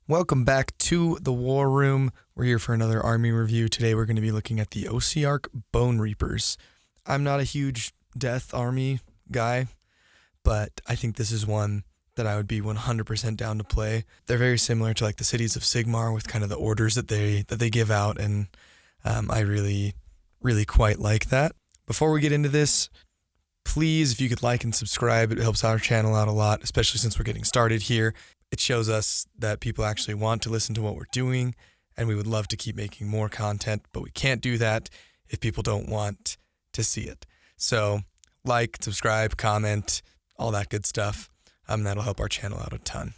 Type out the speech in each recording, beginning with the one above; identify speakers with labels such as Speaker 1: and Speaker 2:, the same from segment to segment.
Speaker 1: Welcome back to the War Room. We're here for another army review. Today we're going to be looking at the Ossiarch Bonereapers. I'm not a huge death army guy, but I think this is one that I would be 100% down to play. They're very similar to like the cities of Sigmar with kind of the orders that they give out, and I really quite like that. Before we get into this, please, if you could like and subscribe, it helps our channel out a lot, especially since we're getting started here. It shows us that people actually want to listen to what we're doing, and we would love to keep making more content, but we can't do that if people don't want to see it. So like, subscribe, comment, all that good stuff. That'll help our channel out a ton.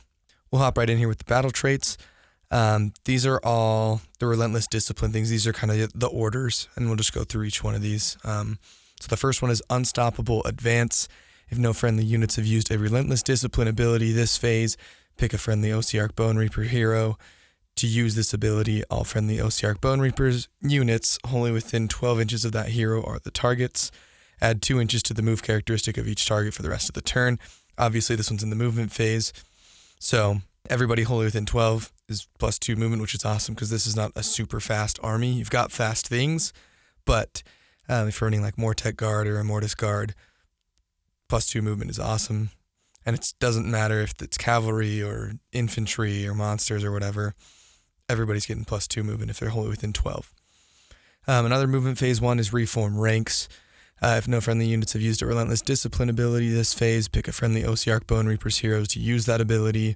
Speaker 1: We'll hop right in here with the battle traits. These are all the relentless discipline things. These are kind of the orders, and we'll just go through each one of these. So the first one is unstoppable advance. If no friendly units have used a relentless discipline ability this phase, pick a friendly Ossiarch Bonereaper hero. To use this ability, all friendly Ossiarch Bonereapers units wholly within 12 inches of that hero are the targets. Add 2 inches to the move characteristic of each target for the rest of the turn. Obviously, this one's in the movement phase, so everybody wholly within 12 is +2 movement, which is awesome because this is not a super fast army. You've got fast things, but if you're running like Mortec Guard or a Mortis Guard, +2 movement is awesome. And it doesn't matter if it's cavalry or infantry or monsters or whatever. Everybody's getting +2 movement if they're wholly within 12. Another movement phase 1 is reform ranks. If no friendly units have used a relentless discipline ability this phase, pick a friendly Ossiarch Bonereapers heroes to use that ability.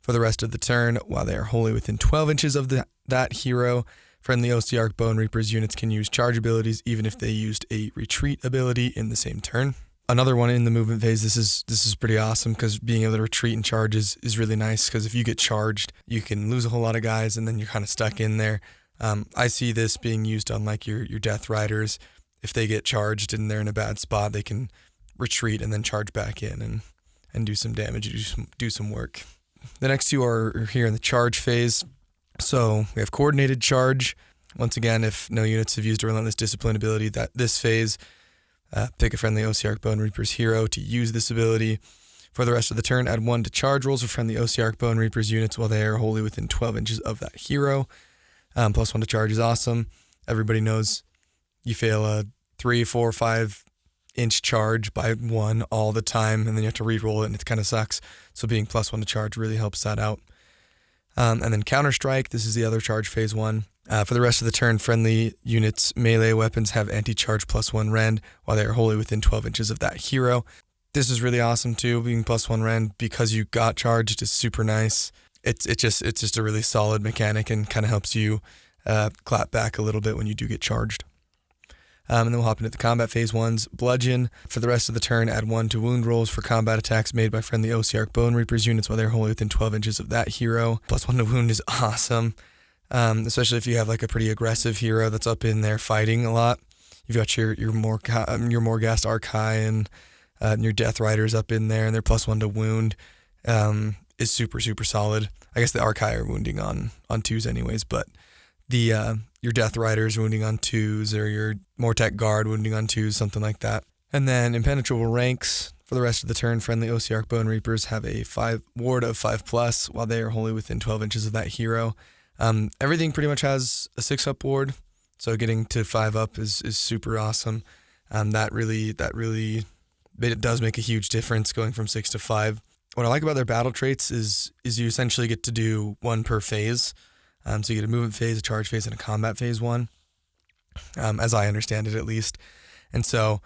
Speaker 1: For the rest of the turn, while they are wholly within 12 inches of that hero, friendly Ossiarch Bonereapers units can use charge abilities even if they used a retreat ability in the same turn. Another one in the movement phase, this is pretty awesome because being able to retreat and charge is really nice, because if you get charged, you can lose a whole lot of guys and then you're kind of stuck in there. I see this being used on like your Death Riders. If they get charged and they're in a bad spot, they can retreat and then charge back in and do some damage, do some work. The next two are here in the charge phase. So we have coordinated charge. Once again, if no units have used a relentless discipline ability this phase, pick a friendly Ossiarch Bonereapers hero to use this ability. For the rest of the turn, add 1 to charge rolls for friendly Ossiarch Bonereapers units while they are wholly within 12 inches of that hero. +1 to charge is awesome. Everybody knows you fail a 3, 4, 5 inch charge by 1 all the time, and then you have to re-roll it, and it kind of sucks. So being +1 to charge really helps that out. And then counter strike. This is the other charge phase 1. For the rest of the turn, friendly units' melee weapons have anti-charge +1 rend while they are wholly within 12 inches of that hero. This is really awesome too, being +1 rend because you got charged is super nice. It's just a really solid mechanic and kind of helps you clap back a little bit when you do get charged. And then we'll hop into the combat phase 1's bludgeon. For the rest of the turn, add 1 to wound rolls for combat attacks made by friendly Ossiarch Bonereapers units while they're wholly within 12 inches of that hero. +1 to wound is awesome. Especially if you have like a pretty aggressive hero that's up in there fighting a lot. You've got your Morghast Archai and your Death Riders up in there, and their +1 to wound is super solid. I guess the Archai are wounding on 2s anyways, but your Death Riders wounding on 2s, or your Mortec Guard wounding on 2s, something like that. And then impenetrable ranks. For the rest of the turn, friendly Ossiarch Bonereapers have a ward of 5+ while they are wholly within 12 inches of that hero. Everything pretty much has a 6-up ward, so getting to 5-up is super awesome. That really it does make a huge difference going from 6 to 5. What I like about their battle traits is you essentially get to do 1 per phase. So you get a movement phase, a charge phase, and a combat phase 1, as I understand it at least. And so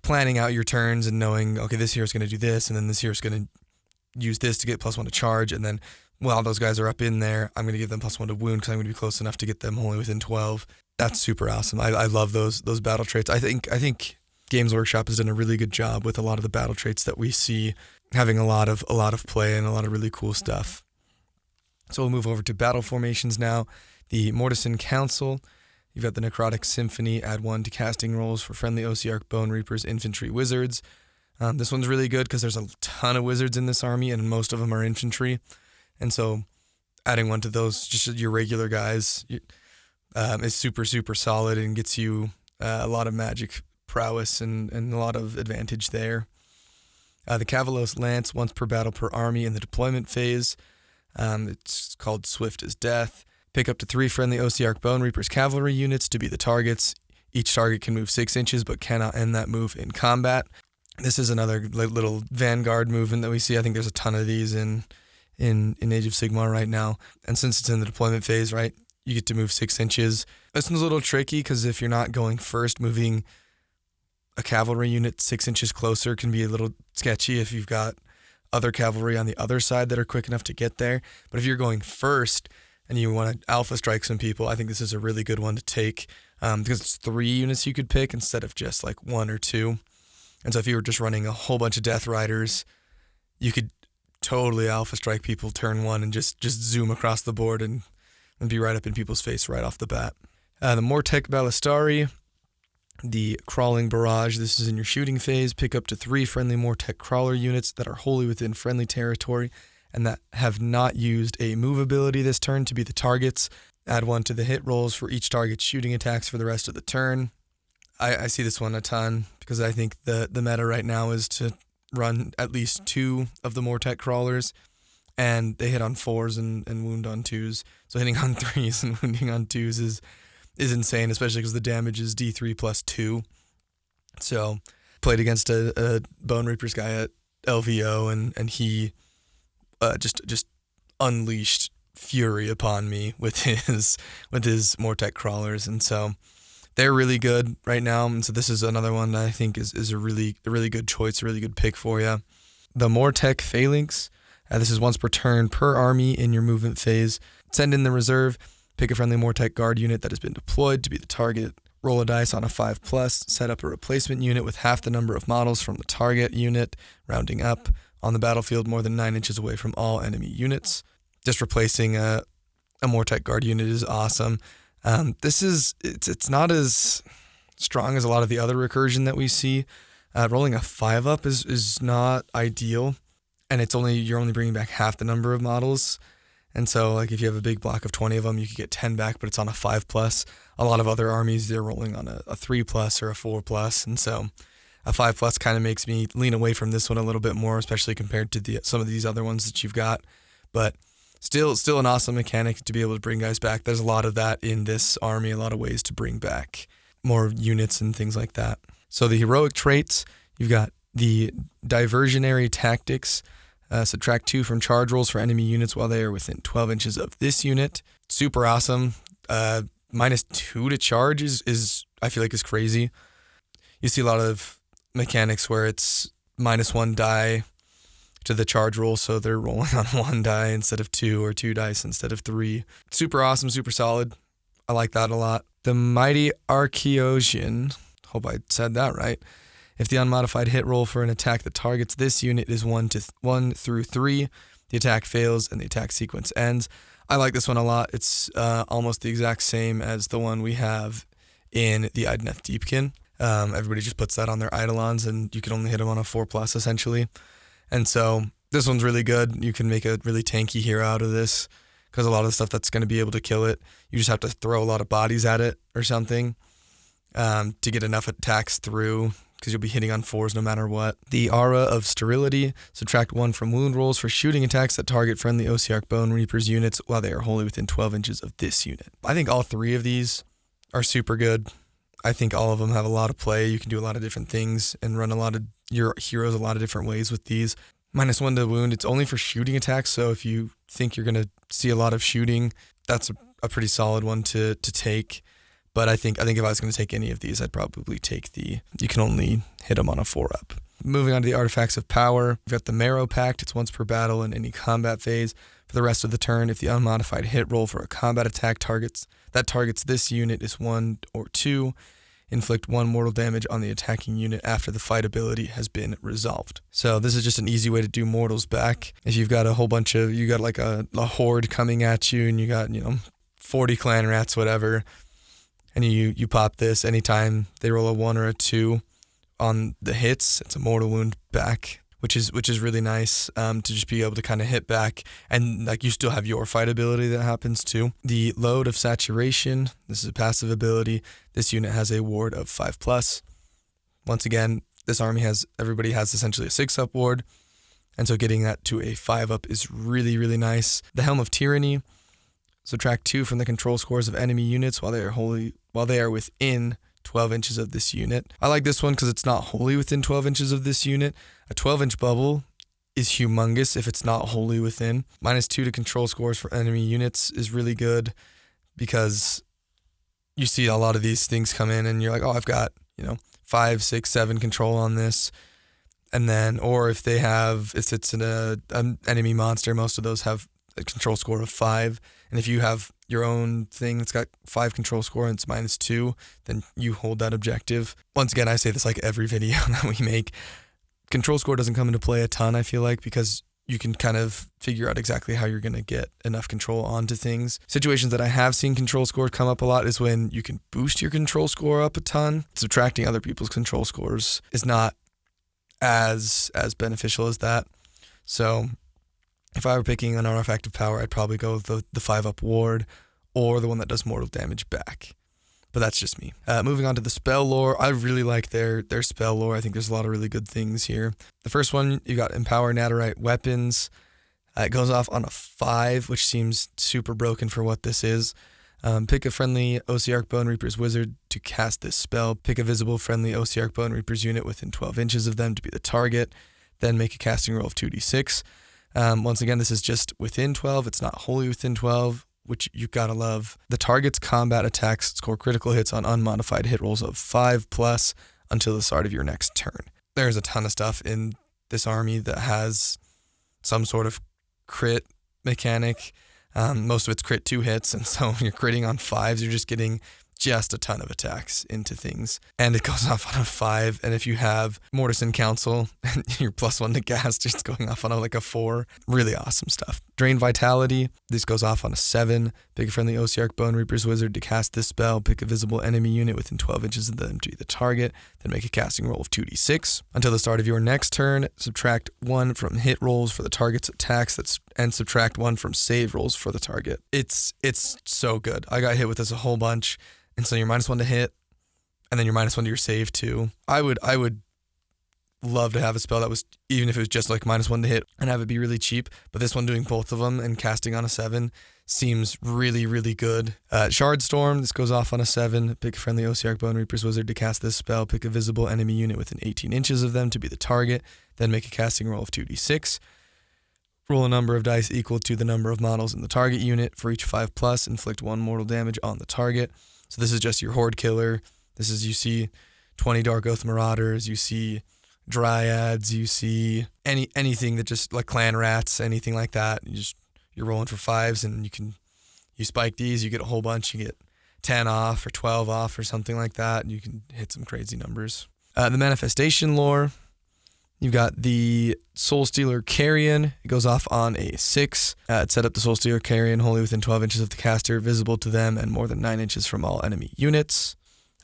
Speaker 1: planning out your turns and knowing, okay, this hero's going to do this, and then this hero's going to use this to get +1 to charge, and then while those guys are up in there, I'm going to give them +1 to wound because I'm going to be close enough to get them only within 12. That's super awesome. I love those battle traits. I think Games Workshop has done a really good job with a lot of the battle traits that we see, having a lot of play and a lot of really cool stuff. So we'll move over to battle formations now. The Mortician Council. You've got the Necrotic Symphony. Add 1 to casting rolls for friendly Ossiarch Bonereapers infantry wizards. This one's really good because there's a ton of wizards in this army, and most of them are infantry. And so adding 1 to those, just your regular guys, is super solid and gets you a lot of magic prowess and a lot of advantage there. The Cavalos Lance, once per battle per army in the deployment phase. It's called Swift as Death. Pick up to 3 friendly Ossiarch Bonereapers cavalry units to be the targets. Each target can move 6 inches but cannot end that move in combat. This is another little vanguard movement that we see. I think there's a ton of these in Age of Sigmar right now. And since it's in the deployment phase, right, you get to move 6 inches. This one's a little tricky because if you're not going first, moving a cavalry unit 6 inches closer can be a little sketchy if you've got other cavalry on the other side that are quick enough to get there. But if you're going first and you want to alpha strike some people, I think this is a really good one to take because it's 3 units you could pick instead of just like 1 or 2. And so if you were just running a whole bunch of Death Riders, you could totally alpha strike people turn 1 and just zoom across the board and be right up in people's face right off the bat. The Mortek Ballistari, the Crawling Barrage. This is in your shooting phase. Pick up to 3 friendly Mortek Crawler units that are wholly within friendly territory and that have not used a move ability this turn to be the targets. Add 1 to the hit rolls for each target's shooting attacks for the rest of the turn. I see this one a ton because I think the meta right now is to run at least 2 of the Mortek Crawlers, and they hit on 4s and wound on 2s. So hitting on 3s and wounding on 2s is insane, especially because the damage is D3 plus 2. So played against a Bonereapers guy at LVO, and he just unleashed fury upon me with his Mortek Crawlers, and so they're really good right now. And so this is another one that I think is a really good choice, a really good pick for you. The Mortek Phalanx. This is once per turn per army in your movement phase. Send in the reserve. Pick a friendly Mortek Guard unit that has been deployed to be the target. Roll a dice on a 5+. Set up a replacement unit with half the number of models from the target unit, rounding up, on the battlefield more than 9 inches away from all enemy units. Just replacing a Mortek Guard unit is awesome. It's not as strong as a lot of the other recursion that we see. Rolling a 5-up is not ideal, and you're only bringing back half the number of models. And so, like, if you have a big block of 20 of them, you could get 10 back, but it's on a 5+. A lot of other armies, they're rolling on a 3+ or a 4+, and so a 5+ kind of makes me lean away from this one a little bit more, especially compared to some of these other ones that you've got. But still an awesome mechanic to be able to bring guys back. There's a lot of that in this army, a lot of ways to bring back more units and things like that. So the heroic traits, you've got the diversionary tactics. Subtract 2 from charge rolls for enemy units while they are within 12 inches of this unit. Super awesome. -2 to charge is I feel like is crazy. You see a lot of mechanics where it's -1 die to the charge roll, so they're rolling on 1 die instead of 2 or 2 dice instead of 3. Super awesome, super solid. I like that a lot. The Mighty Archaeosian, hope I said that right. If the unmodified hit roll for an attack that targets this unit is 1 through 3, the attack fails and the attack sequence ends. I like this one a lot. It's almost the exact same as the one we have in the Idoneth Deepkin. Everybody just puts that on their Eidolons, and you can only hit them on a 4+ essentially. And so this one's really good. You can make a really tanky hero out of this because a lot of the stuff that's going to be able to kill it, you just have to throw a lot of bodies at it or something to get enough attacks through, because you'll be hitting on 4s no matter what. The Aura of Sterility. Subtract 1 from wound rolls for shooting attacks that target friendly Ossiarch Bonereapers units while they are wholly within 12 inches of this unit. I think all 3 of these are super good. I think all of them have a lot of play. You can do a lot of different things and run a lot of your heroes a lot of different ways with these. -1 to wound. It's only for shooting attacks, so if you think you're going to see a lot of shooting, that's a pretty solid one to take. But I think if I was going to take any of these, I'd probably take you can only hit them on a 4-up. Moving on to the Artifacts of Power, we've got the Marrow Pact. It's once per battle in any combat phase. For the rest of the turn, if the unmodified hit roll for a combat attack targets this unit is 1 or 2, inflict 1 mortal damage on the attacking unit after the fight ability has been resolved. So this is just an easy way to do mortals back. If you've got you got like a horde coming at you, and you got 40 clan rats, whatever, and you pop this, anytime they roll a 1 or a 2 on the hits, it's a mortal wound back, which is really nice to just be able to kind of hit back, and like you still have your fight ability that happens too. The Load of Saturation, this is a passive ability. This unit has a ward of 5+. Once again, this army everybody has essentially a 6-up ward. And so getting that to a 5-up is really, really nice. The Helm of Tyranny, subtract 2 from the control scores of enemy units while they are within 12 inches of this unit. I like this one because it's not wholly within 12 inches of this unit. A 12-inch bubble is humongous if it's not wholly within. -2 to control scores for enemy units is really good because you see a lot of these things come in and you're like, oh, I've got, 5, 6, 7 control on this. And then, or if it's an enemy monster, most of those have a control score of 5. And if you have your own thing that's got 5 control score and it's -2, then you hold that objective. Once again, I say this like every video that we make. Control score doesn't come into play a ton, I feel like, because you can kind of figure out exactly how you're going to get enough control onto things. Situations that I have seen control score come up a lot is when you can boost your control score up a ton. Subtracting other people's control scores is not as beneficial as that. So if I were picking an artifact of power, I'd probably go with the 5-up ward or the one that does mortal damage back. But that's just me. Moving on to the spell lore, I really like their spell lore. I think there's a lot of really good things here. The first one, you got Empower Nadirite Weapons. It goes off on a 5, which seems super broken for what this is. Pick a friendly Ossiarch Bonereapers wizard to cast this spell. Pick a visible friendly Ossiarch Bonereapers unit within 12 inches of them to be the target. Then make a casting roll of 2d6. Once again, this is just within 12. It's not wholly within 12, which you gotta love. The target's combat attacks score critical hits on unmodified hit rolls of 5+ until the start of your next turn. There's a ton of stuff in this army that has some sort of crit mechanic. Most of it's crit 2 hits, and so you're critting on 5s, you're just getting just a ton of attacks into things. And it goes off on a 5, and if you have Mortis and Council, you're +1 to cast, just going off on a 4. Really awesome stuff. Drain Vitality, this goes off on a 7. Pick a friendly Ossiarch Bonereapers wizard to cast this spell. Pick a visible enemy unit within 12 inches of them to be the target, then make a casting roll of 2d6. Until the start of your next turn, subtract 1 from hit rolls for the target's attacks and subtract 1 from save rolls for the target. It's so good. I got hit with this a whole bunch. And so you're -1 to hit, and then you're -1 to your save too. I would love to have a spell that was, even if it was just like -1 to hit, and have it be really cheap. But this one doing both of them and casting on a 7 seems really, really good. Shard Storm, this goes off on a 7. Pick a friendly Ossiarch Bonereapers wizard to cast this spell. Pick a visible enemy unit within 18 inches of them to be the target. Then make a casting roll of 2d6. Roll a number of dice equal to the number of models in the target unit. For each 5+, inflict 1 mortal damage on the target. So this is just your Horde Killer. This is, you see 20 Dark Oath Marauders, you see Dryads, you see anything that just, like Clan Rats, anything like that. You're rolling for 5s, and you spike these, you get a whole bunch, you get 10 off or 12 off or something like that, and you can hit some crazy numbers. The Manifestation lore, you've got the Soulstealer Carrion. It goes off on a 6. Set up the Soulstealer Carrion wholly within 12 inches of the caster, visible to them, and more than 9 inches from all enemy units.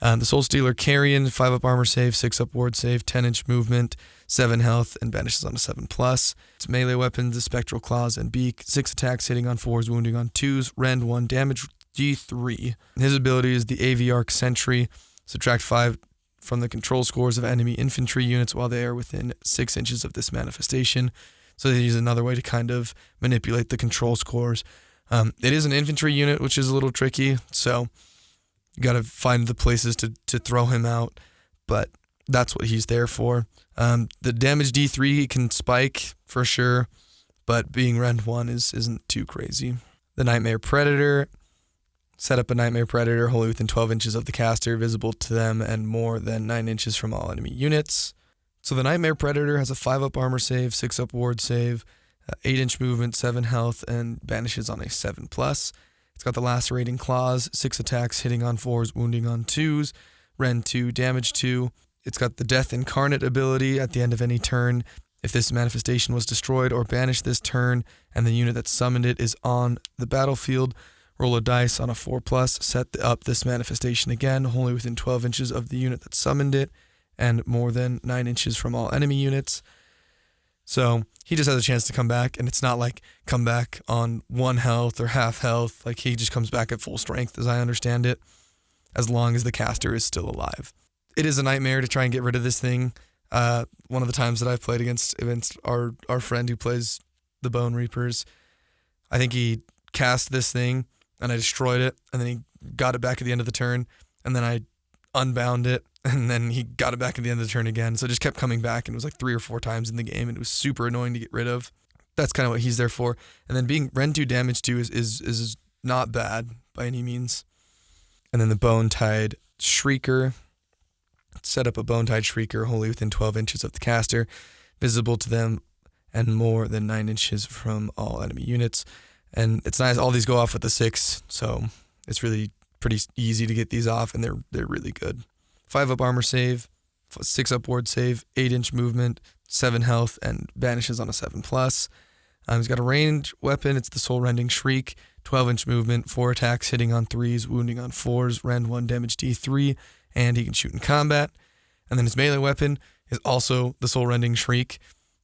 Speaker 1: The Soulstealer Carrion, 5-up armor save, 6-up ward save, 10-inch movement, 7 health, and banishes on a 7+. Its melee weapons, the Spectral Claws and Beak, 6 attacks hitting on 4s, wounding on 2s, rend 1, damage D3. His ability is the Aviarch Sentry. Subtract 5 from the control scores of enemy infantry units while they are within 6 inches of this manifestation. So they use another way to kind of manipulate the control scores. It is an infantry unit, which is a little tricky, so you got to find the places to throw him out, but that's what he's there for. The damage D3 can spike for sure, but being rend 1 isn't too crazy. The Nightmare Predator. Set up a Nightmare Predator wholly within 12 inches of the caster, visible to them, and more than 9 inches from all enemy units. So the Nightmare Predator has a 5-up armor save, 6-up ward save, 8-inch movement, 7 health, and banishes on a 7+. It's got the Lacerating Claws, 6 attacks hitting on 4s, wounding on 2s, rend 2, damage 2. It's got the Death Incarnate ability at the end of any turn. If this manifestation was destroyed or banished this turn, and the unit that summoned it is on the battlefield, roll a dice on a 4+, set up this manifestation again, wholly within 12 inches of the unit that summoned it, and more than 9 inches from all enemy units. So he just has a chance to come back, and it's not like come back on 1 health or half health. Like, he just comes back at full strength, as I understand it, as long as the caster is still alive. It is a nightmare to try and get rid of this thing. One of the times that I've played against our friend who plays the Bone Reapers, I think he cast this thing and I destroyed it, and then he got it back at the end of the turn, and then I unbound it, and then he got it back at the end of the turn again. So it just kept coming back, and it was like 3 or 4 times in the game, and it was super annoying to get rid of. That's kind of what he's there for. And then being Rend 2 damage too is not bad by any means. And then the Bone-Tied Shrieker. Set up a Bone-Tied Shrieker wholly within 12 inches of the caster, visible to them and more than 9 inches from all enemy units. And it's nice, all these go off with the 6, so it's really pretty easy to get these off, and they're really good. 5 up armor save, 6 up ward save, 8-inch movement, 7 health, and vanishes on a 7+. He's got a ranged weapon, it's the Soul Rending Shriek, 12-inch movement, 4 attacks, hitting on 3s, wounding on 4s, rend 1, damage D3, and he can shoot in combat. And then his melee weapon is also the Soul Rending Shriek,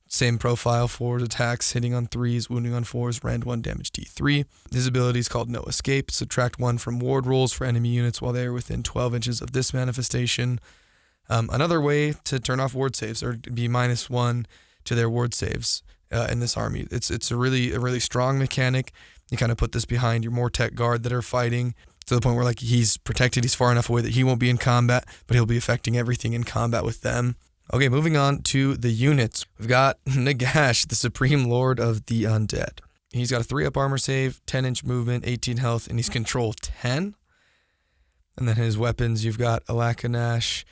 Speaker 1: same profile, 4 attacks, hitting on 3s, wounding on 4s, rend 1, damage D3. His ability is called No Escape, subtract 1 from ward rolls for enemy units while they are within 12 inches of this manifestation. Another way to turn off ward saves, or be -1 to their ward saves in this army. It's a really strong mechanic. You kind of put this behind your Mortek guard that are fighting to the point where like he's protected, he's far enough away that he won't be in combat, but he'll be affecting everything in combat with them. Okay, moving on to the units. We've got Nagash, the Supreme Lord of the Undead. He's got a 3-up armor save, 10-inch movement, 18 health, and he's control 10. And then his weapons, you've got Alakanash,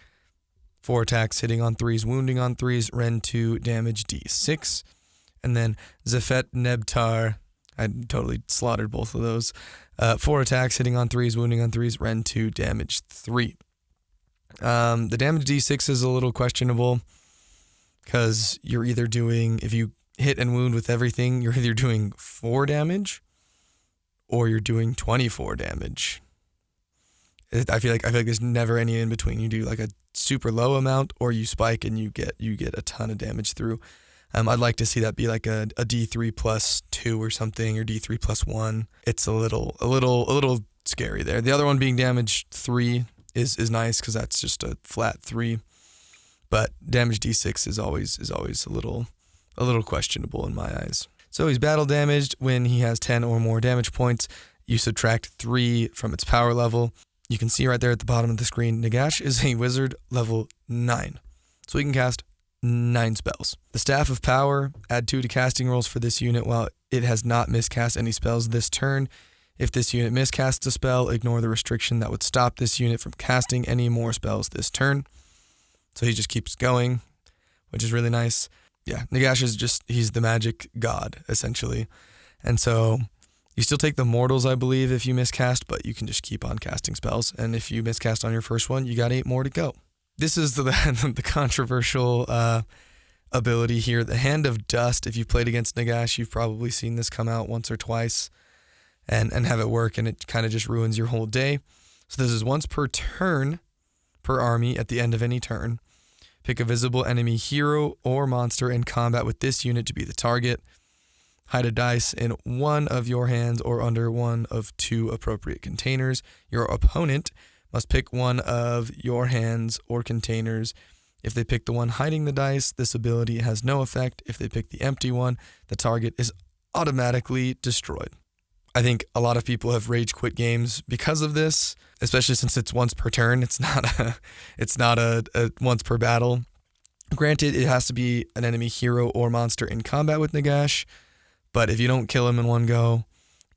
Speaker 1: 4 attacks, hitting on 3s, wounding on 3s, rend 2, damage D6. And then Zephet Nebtar, I totally slaughtered both of those. 4 attacks, hitting on 3s, wounding on 3s, rend 2, damage 3. The damage D6 is a little questionable because you're either doing, if you hit and wound with everything, you're either doing 4 damage or you're doing 24 damage. I feel like there's never any in between. You do like a super low amount or you spike and you get a ton of damage through. I'd like to see that be like a D3 plus 2 or something, or D3 plus 1. It's a little scary there. The other one being damage 3 is nice because that's just a flat 3, but damage D6 is always a little questionable in my eyes. So he's battle damaged when he has 10 or more damage points. You subtract 3 from its power level. You can see right there at the bottom of the screen, Nagash is a wizard level 9, so he can cast 9 spells. The Staff of Power, add 2 to casting rolls for this unit while it has not miscast any spells this turn. If this unit miscasts a spell, ignore the restriction that would stop this unit from casting any more spells this turn. So he just keeps going, which is really nice. Yeah, Nagash is he's the magic god, essentially. And so you still take the mortals, I believe, if you miscast, but you can just keep on casting spells. And if you miscast on your first one, you got 8 more to go. This is the controversial ability here, the Hand of Dust. If you've played against Nagash, you've probably seen this come out once or twice and have it work, and it kind of just ruins your whole day. So this is once per turn per army at the end of any turn. Pick a visible enemy hero or monster in combat with this unit to be the target. Hide a dice in one of your hands or under one of 2 appropriate containers. Your opponent must pick one of your hands or containers. If they pick the one hiding the dice, this ability has no effect. If they pick the empty one, the target is automatically destroyed. I think a lot of people have rage quit games because of this, especially since it's once per turn. It's not a once per battle. Granted, it has to be an enemy hero or monster in combat with Nagash, but if you don't kill him in one go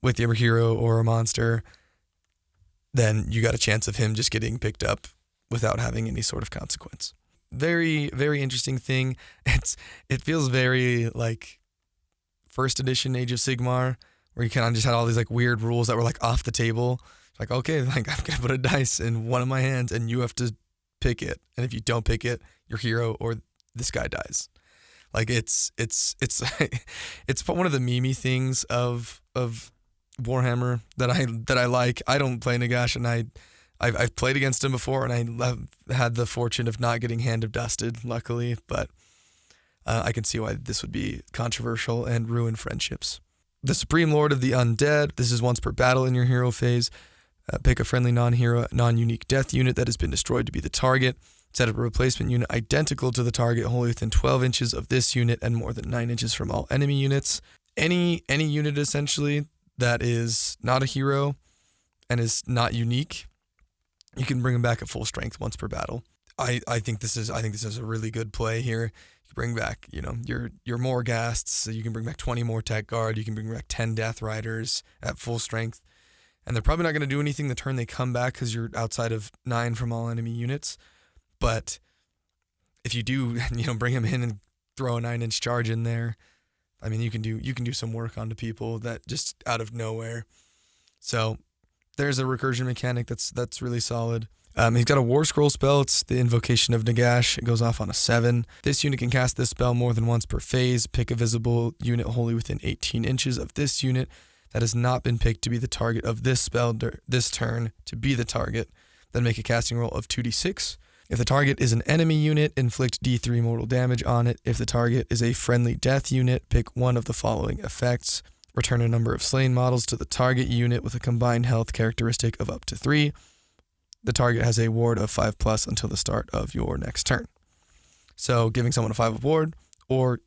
Speaker 1: with your hero or a monster, then you got a chance of him just getting picked up without having any sort of consequence. Very, very interesting thing. It feels very like first edition Age of Sigmar, where you kind of just had all these like weird rules that were like off the table. Like, okay, like I'm gonna put a dice in one of my hands and you have to pick it. And if you don't pick it, your hero or this guy dies. Like it's one of the meme things of Warhammer that I like. I don't play Nagash, and I've played against him before, and I had the fortune of not getting Hand of Dusted, luckily. But I can see why this would be controversial and ruin friendships. The Supreme Lord of the Undead. This is once per battle in your hero phase. Pick a friendly non-hero, non-unique death unit that has been destroyed to be the target. Set up a replacement unit identical to the target, wholly within 12 inches of this unit and more than 9 inches from all enemy units. Any unit essentially that is not a hero and is not unique, you can bring them back at full strength once per battle. I think this is a really good play here. You bring back, your Morghasts, so you can bring back 20 more Tech Guard, you can bring back 10 Death Riders at full strength. And they're probably not going to do anything the turn they come back because you're outside of 9 from all enemy units. But if you do, bring them in and throw a 9-inch charge in there, I mean, you can do some work onto people that just out of nowhere. So there's a recursion mechanic that's really solid. He's got a War Scroll spell. It's the Invocation of Nagash. It goes off on a 7. This unit can cast this spell more than once per phase. Pick a visible unit wholly within 18 inches of this unit that has not been picked to be the target of this spell this turn to be the target. Then make a casting roll of 2d6. If the target is an enemy unit, inflict d3 mortal damage on it. If the target is a friendly death unit, pick one of the following effects. Return a number of slain models to the target unit with a combined health characteristic of up to 3. The target has a ward of 5+ until the start of your next turn. So giving someone a 5 ward, or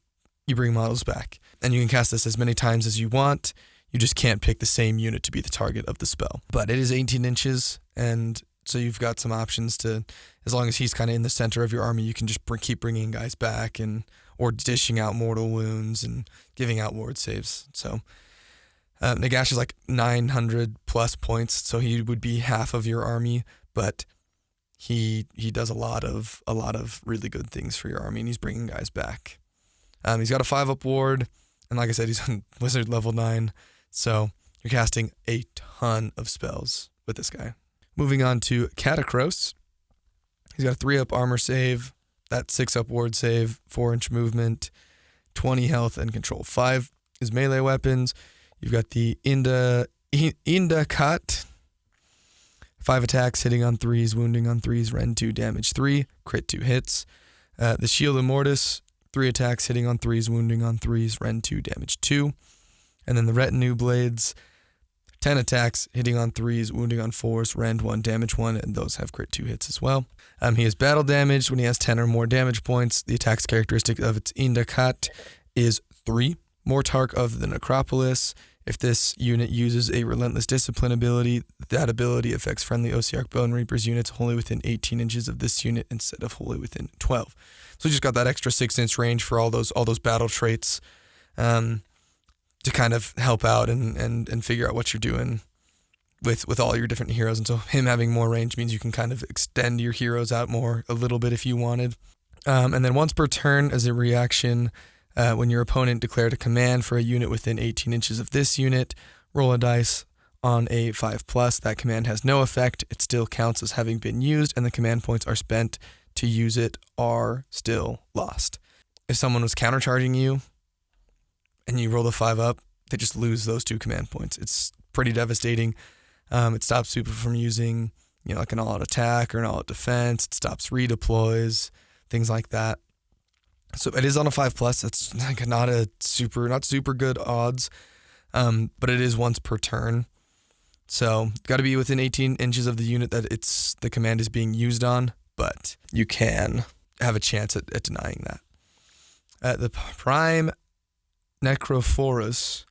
Speaker 1: you bring models back. And you can cast this as many times as you want. You just can't pick the same unit to be the target of the spell. But it is 18 inches, and so you've got some options to, as long as he's kind of in the center of your army, you can just keep bringing guys back or dishing out mortal wounds and giving out ward saves. So Nagash is like 900 plus points, so he would be half of your army, but he does a lot of really good things for your army, and he's bringing guys back. He's got a 5-up ward, and like I said, he's on Wizard level 9, so you're casting a ton of spells with this guy. Moving on to Katakros. He's got a 3-up armor save, that 6-up ward save, 4-inch movement, 20 health, and control 5. His melee weapons, you've got the Inda Cut, 5 attacks, hitting on 3s, wounding on 3s, rend 2, damage 3, crit 2 hits. The Shield Immortus, 3 attacks, hitting on 3s, wounding on 3s, rend 2, damage 2. And then the Retinue Blades, 10 attacks, hitting on 3s, wounding on 4s, rend 1, damage 1, and those have crit 2 hits as well. He is battle damaged when he has 10 or more damage points. The attack's characteristic of its Inda Cut is 3. Mortarch of the Necropolis. If this unit uses a Relentless Discipline ability, that ability affects friendly Ossiarch Bonereapers units wholly within 18 inches of this unit instead of wholly within 12. So you just got that extra 6-inch range for all those battle traits to kind of help out and figure out what you're doing with all your different heroes. And so him having more range means you can kind of extend your heroes out a little bit if you wanted. And then once per turn as a reaction, when your opponent declared a command for a unit within 18 inches of this unit, roll a dice on a 5+. That command has no effect. It still counts as having been used, and the command points are spent to use it are still lost. If someone was countercharging you and you roll a 5 up, they just lose those 2 command points. It's pretty devastating. It stops people from using, like an all-out attack or an all-out defense. It stops redeploys, things like that. So it is on a 5+. That's like not super good odds, but it is once per turn. So got to be within 18 inches of the unit that the command is being used on, but you can have a chance at denying that. The Prime Necrophorus,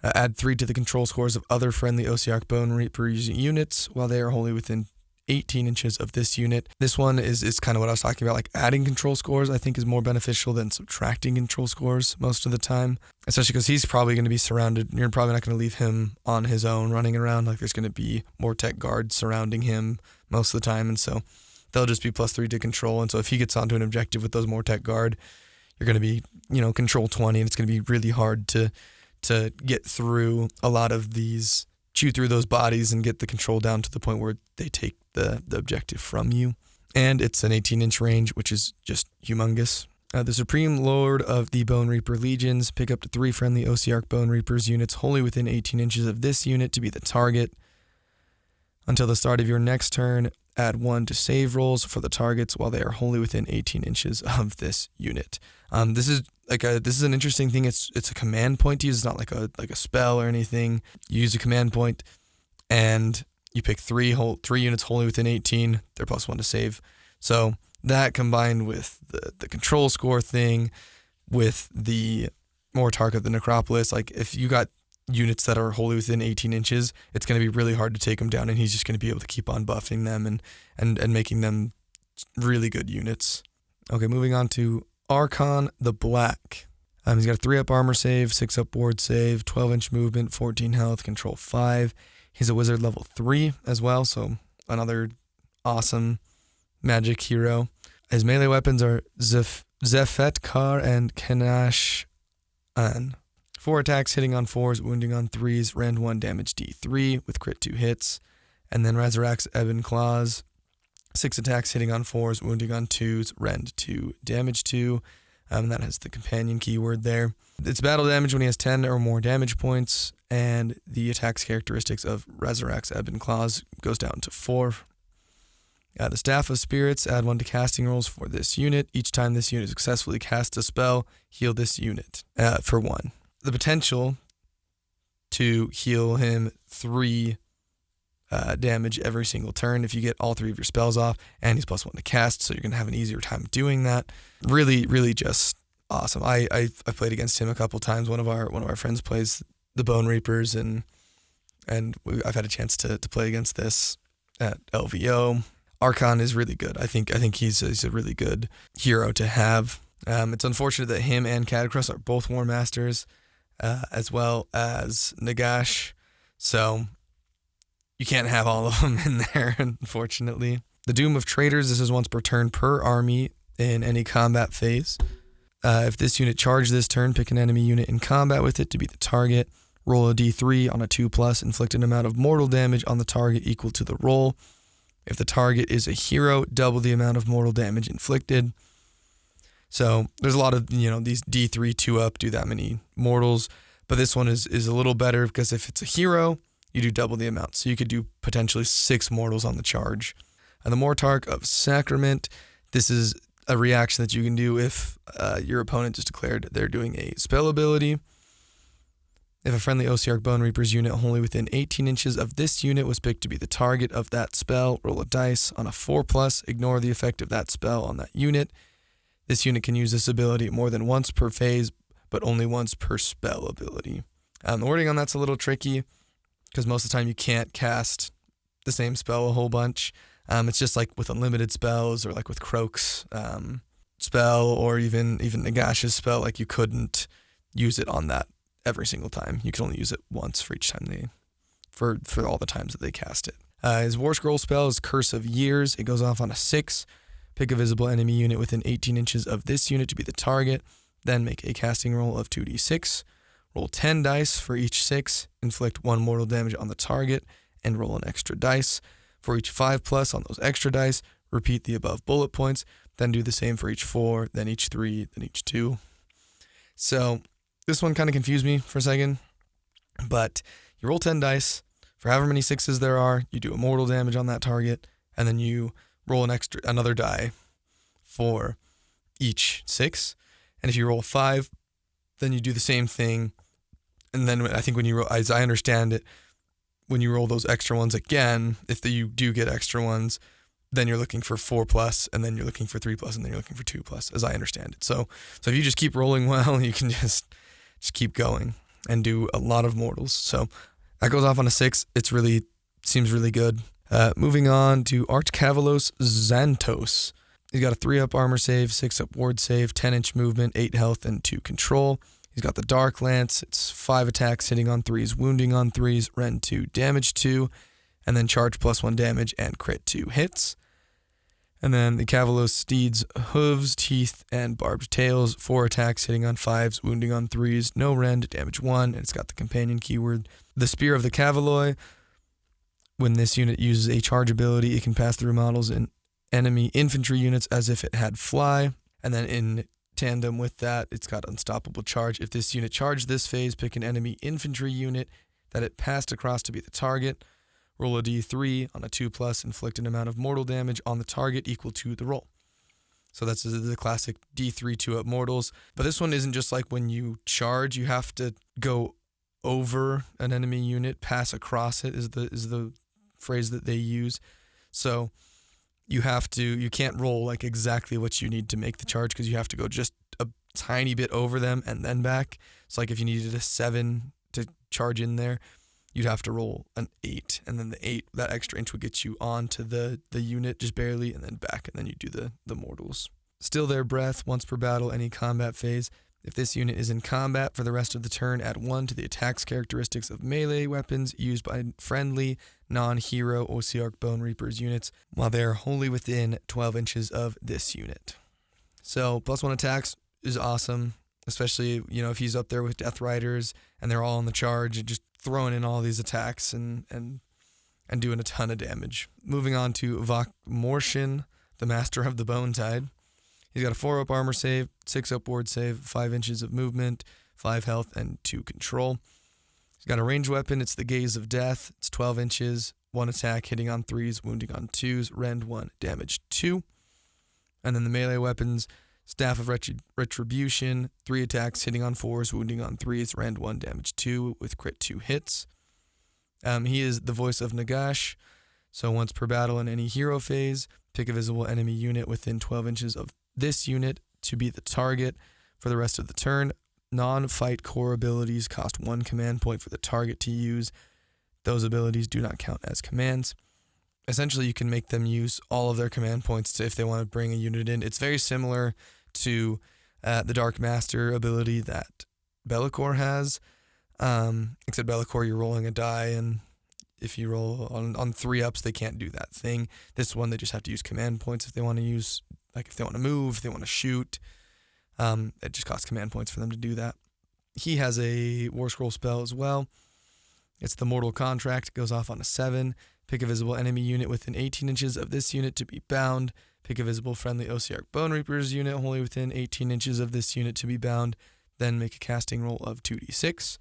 Speaker 1: add 3 to the control scores of other friendly Ossiarch Bonereaper using units while they are wholly within 18 inches of this unit. This one is kind of what I was talking about, like adding control scores I think is more beneficial than subtracting control scores most of the time, especially because he's probably going to be surrounded. You're probably not going to leave him on his own running around. Like there's going to be more tech guards surrounding him most of the time, and so they'll just be +3 to control. And so if he gets onto an objective with those more tech guard, you're going to be, control 20, and it's going to be really hard to get through a lot of these, chew through those bodies and get the control down to the point where they take the objective from you. And it's an 18-inch range, which is just humongous. The Supreme Lord of the Bonereaper Legions, pick up to 3 friendly Ossiarch Bonereapers units wholly within 18 inches of this unit to be the target. Until the start of your next turn, add 1 to save rolls for the targets while they are wholly within 18 inches of this unit. This is an interesting thing. It's a command point to use. It's not like a spell or anything. You use a command point, and you pick 3 units wholly within 18. They're +1 to save. So that combined with the control score thing, with the Mortarch of the Necropolis, like if you got units that are wholly within 18 inches, it's going to be really hard to take him down, and he's just going to be able to keep on buffing them and making them really good units. Okay, moving on to Archon the Black. He's got a 3-up armor save, 6-up ward save, 12-inch movement, 14 health, control 5. He's a wizard level 3 as well, so another awesome magic hero. His melee weapons are Zephet Kar and Kenash An. 4 attacks, hitting on 4s, wounding on 3s, rend 1, damage D3 with crit 2 hits. And then Razorac's Ebon Claws. 6 attacks, hitting on 4s, wounding on 2s, rend 2, damage 2. That has the companion keyword there. It's battle damage when he has 10 or more damage points, and the attacks characteristics of Razorac's Ebon Claws goes down to 4. The Staff of Spirits, add 1 to casting rolls for this unit. Each time this unit successfully casts a spell, heal this unit for 1. The potential to heal him 3 damage every single turn if you get all 3 of your spells off, and he's +1 to cast, so you're going to have an easier time doing that. Really, really just awesome. I played against him a couple times. One of our friends plays the Bonereapers, and I've had a chance to play against this at LVO. Archon is really good. I think he's a really good hero to have. It's unfortunate that him and Katakros are both War Masters, as well as Nagash, so you can't have all of them in there, unfortunately. The Doom of Traitors, this is once per turn per army in any combat phase. If this unit charged this turn, pick an enemy unit in combat with it to be the target. Roll a d3 on a 2+, inflict an amount of mortal damage on the target equal to the roll. If the target is a hero, double the amount of mortal damage inflicted. So there's a lot of, these D3 2-up do that many mortals, but this one is a little better because if it's a hero, you do double the amount. So you could do potentially 6 mortals on the charge. And the Mortarch of Sacrament, this is a reaction that you can do if your opponent just declared they're doing a spell ability. If a friendly Ossiarch Bonereapers unit wholly within 18 inches of this unit was picked to be the target of that spell, roll a dice. On a 4+, ignore the effect of that spell on that unit. This unit can use this ability more than once per phase, but only once per spell ability. The wording on that's a little tricky, because most of the time you can't cast the same spell a whole bunch. It's just like with unlimited spells, or like with Croak's spell, or even Nagash's spell, like you couldn't use it on that every single time. You can only use it once for each time for all the times that they cast it. His warscroll spell is Curse of Years. It goes off on a 6. Pick a visible enemy unit within 18 inches of this unit to be the target. Then make a casting roll of 2d6. Roll 10 dice for each 6. Inflict 1 mortal damage on the target, and roll an extra dice. For each 5+ on those extra dice, repeat the above bullet points. Then do the same for each 4, then each 3, then each 2. So this one kind of confused me for a second. But you roll 10 dice. For however many 6s there are, you do a mortal damage on that target, and then you roll another die for each 6. And if you roll 5, then you do the same thing. And then I think when you roll, as I understand it, when you roll those extra ones again, if you do get extra ones, then you're looking for 4+, and then you're looking for 3+, and then you're looking for 2+, as I understand it. So if you just keep rolling well, you can just keep going and do a lot of mortals. So that goes off on a 6. Seems really good. Moving on to Archkavalos Xantos. He's got a 3-up armor save, 6-up ward save, 10-inch movement, 8 health, and 2 control. He's got the Dark Lance. It's 5 attacks, hitting on 3s, wounding on 3s, rend 2, damage 2, and then charge +1 damage and crit 2 hits. And then the Kavalos Steed's hooves, teeth, and barbed tails. 4 attacks, hitting on 5s, wounding on 3s, no rend, damage 1, and it's got the companion keyword. The Spear of the Cavaloi. When this unit uses a charge ability, it can pass through models and enemy infantry units as if it had fly. And then in tandem with that, it's got unstoppable charge. If this unit charged this phase, pick an enemy infantry unit that it passed across to be the target. Roll a d3 on a 2+, inflict an amount of mortal damage on the target equal to the roll. So that's the classic d3 2-up mortals. But this one isn't just like when you charge, you have to go over an enemy unit, pass across it is the phrase that they use. So you can't roll like exactly what you need to make the charge, because you have to go just a tiny bit over them and then back. So like if you needed a 7 to charge in there, you'd have to roll an 8, and then the 8, that extra inch would get you onto the unit just barely, and then back, and then you do the mortals. Still their breath, once per battle, any combat phase. If this unit is in combat for the rest of the turn, add 1 to the attack's characteristics of melee weapons used by friendly, non-hero Ossiarch Bonereapers units while they are wholly within 12 inches of this unit. So +1 attacks is awesome, especially, if he's up there with Death Riders and they're all on the charge and just throwing in all these attacks and doing a ton of damage. Moving on to Vakmorshin, the Master of the Bone Tide. He's got a 4-up armor save, 6-up ward save, 5 inches of movement, 5 health, and 2 control. He's got a ranged weapon. It's the Gaze of Death. It's 12 inches, 1 attack, hitting on 3s, wounding on 2s, rend 1, damage 2. And then the melee weapons, Staff of Retribution, 3 attacks, hitting on 4s, wounding on 3s, rend 1, damage 2, with crit 2 hits. He is the voice of Nagash, so once per battle in any hero phase, pick a visible enemy unit within 12 inches of this unit to be the target for the rest of the turn. Non-fight core abilities cost 1 command point for the target to use. Those abilities do not count as commands. Essentially, you can make them use all of their command points if they want to bring a unit in. It's very similar to the Dark Master ability that Be'lakor has, except Be'lakor, you're rolling a die, and if you roll on 3-ups, they can't do that thing. This one, they just have to use command points if they want to use, like if they want to move, if they want to shoot. It just costs command points for them to do that. He has a War Scroll spell as well. It's the Mortal Contract. It goes off on a 7. Pick a visible enemy unit within 18 inches of this unit to be bound. Pick a visible friendly Ossiarch Bonereapers unit wholly within 18 inches of this unit to be bound. Then make a casting roll of 2d6.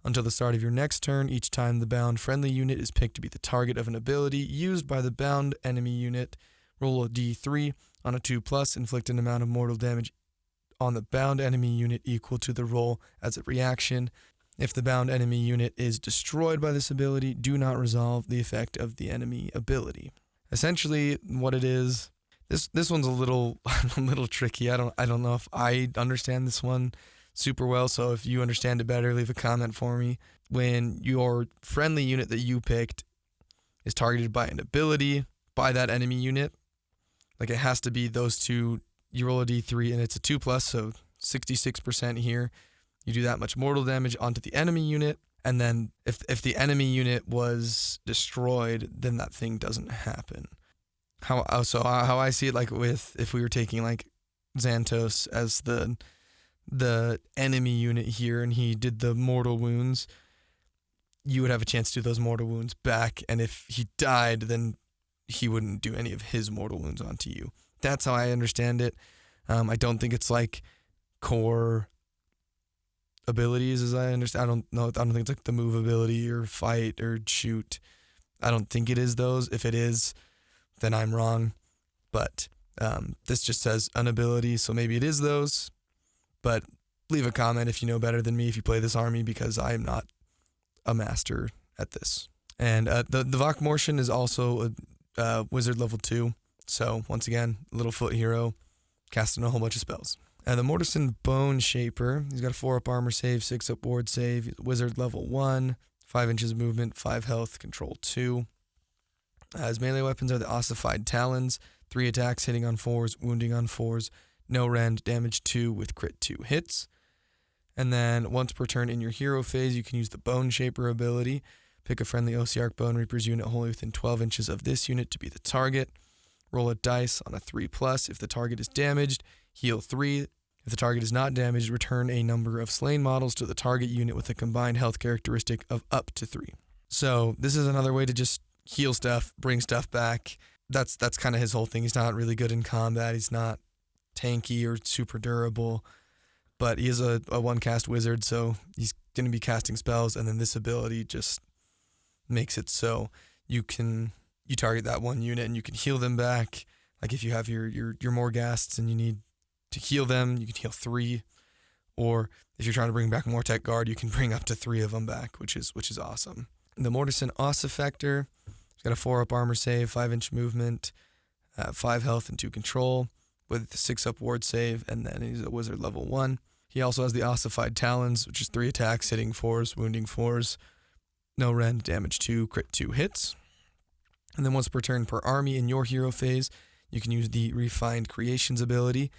Speaker 1: Until the start of your next turn, each time the bound friendly unit is picked to be the target of an ability used by the bound enemy unit, roll a d3. On a 2+, inflict an amount of mortal damage on the bound enemy unit equal to the roll as a reaction. If the bound enemy unit is destroyed by this ability, do not resolve the effect of the enemy ability. Essentially, what it is, this one's a little tricky. I don't know if I understand this one super well, so if you understand it better, leave a comment for me. When your friendly unit that you picked is targeted by an ability by that enemy unit, like it has to be those two. You roll a d3 and it's a 2+, so 66% here. You do that much mortal damage onto the enemy unit, and then if the enemy unit was destroyed, then that thing doesn't happen. How I see it, like if we were taking like Xantos as the enemy unit here, and he did the mortal wounds, you would have a chance to do those mortal wounds back, and if he died, then he wouldn't do any of his mortal wounds onto you. That's how I understand it. I don't think it's like core abilities, as I understand. I don't think it's like the move ability or fight or shoot. I don't think it is those. If it is, then I'm wrong. But this just says an ability, so maybe it is those. But leave a comment if you know better than me, if you play this army, because I am not a master at this. And the Vakmorshin is also a wizard level 2. So once again, Littlefoot hero, casting a whole bunch of spells. And the Mortison Bone Shaper, he's got a 4-up armor save, 6-up ward save, wizard level 1, 5 inches of movement, 5 health, control 2. His melee weapons are the Ossified Talons, 3 attacks, hitting on 4s, wounding on 4s, no rend, damage 2 with crit 2 hits. And then once per turn in your hero phase, you can use the Bone Shaper ability. Pick a friendly Ossiarch Bonereapers unit wholly within 12 inches of this unit to be the target. Roll a dice on a 3+. If the target is damaged, heal 3. If the target is not damaged, return a number of slain models to the target unit with a combined health characteristic of up to 3. So this is another way to just heal stuff, bring stuff back. That's kind of his whole thing. He's not really good in combat. He's not tanky or super durable, but he is a one-cast wizard, so he's going to be casting spells, and then this ability just makes it so you target that one unit and you can heal them back. Like if you have your Morghasts and you need to heal them, you can heal 3. Or if you're trying to bring back a Mortek Guard, you can bring up to 3 of them back, which is awesome. The Mortison Ossifactor, he's got a 4-up armor save, 5-inch movement, 5 health and 2 control with 6 up ward save, and then he's a wizard level 1. He also has the Ossified Talons, which is 3 attacks, hitting 4s, wounding 4s, no rend, damage 2, crit 2 hits. And then once per turn per army in your hero phase, you can use the Refined Creations ability.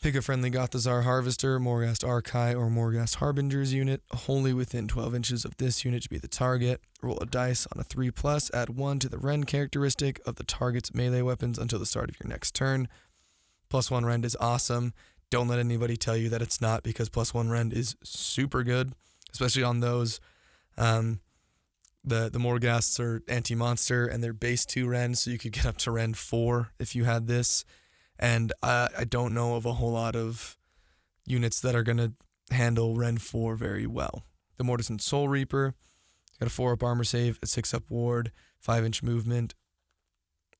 Speaker 1: Pick a friendly Gothazar Harvester, Morghast Archai, or Morghast Harbinger's unit, wholly within 12 inches of this unit to be the target. Roll a dice on a 3+, add 1 to the rend characteristic of the target's melee weapons until the start of your next turn. +1 rend is awesome. Don't let anybody tell you that it's not, because +1 rend is super good, especially on those. The Morghasts are anti-monster, and they're base 2 rend, so you could get up to rend 4 if you had this. And I don't know of a whole lot of units that are going to handle rend 4 very well. The Mortison Soul Reaper, got a 4 up armor save, a 6 up ward, 5 inch movement,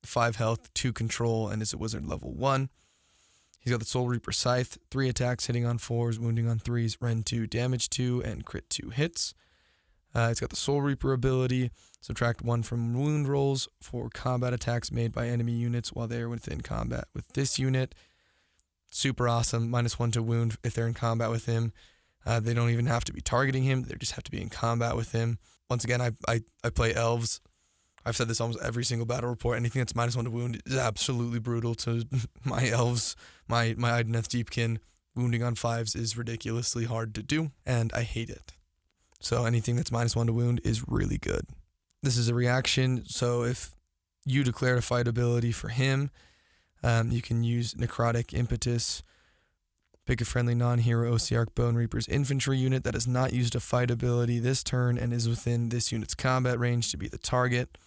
Speaker 1: 5 health, 2 control, and is a wizard level 1. He's got the Soul Reaper Scythe, 3 attacks, hitting on 4s, wounding on 3s, rend 2, damage 2, and crit 2 hits. It's got the Soul Reaper ability, subtract 1 from wound rolls for combat attacks made by enemy units while they are within combat with this unit. Super awesome, -1 to wound if they're in combat with him. They don't even have to be targeting him, they just have to be in combat with him. Once again, I play elves. I've said this almost every single battle report. Anything that's -1 to wound is absolutely brutal to my elves. My Idoneth Deepkin wounding on 5s is ridiculously hard to do, and I hate it. So anything that's -1 to wound is really good. This is a reaction, so if you declare a fight ability for him, you can use Necrotic Impetus. Pick a friendly non-hero Ossiarch Bonereapers infantry unit that has not used a fight ability this turn and is within this unit's combat range to be the target.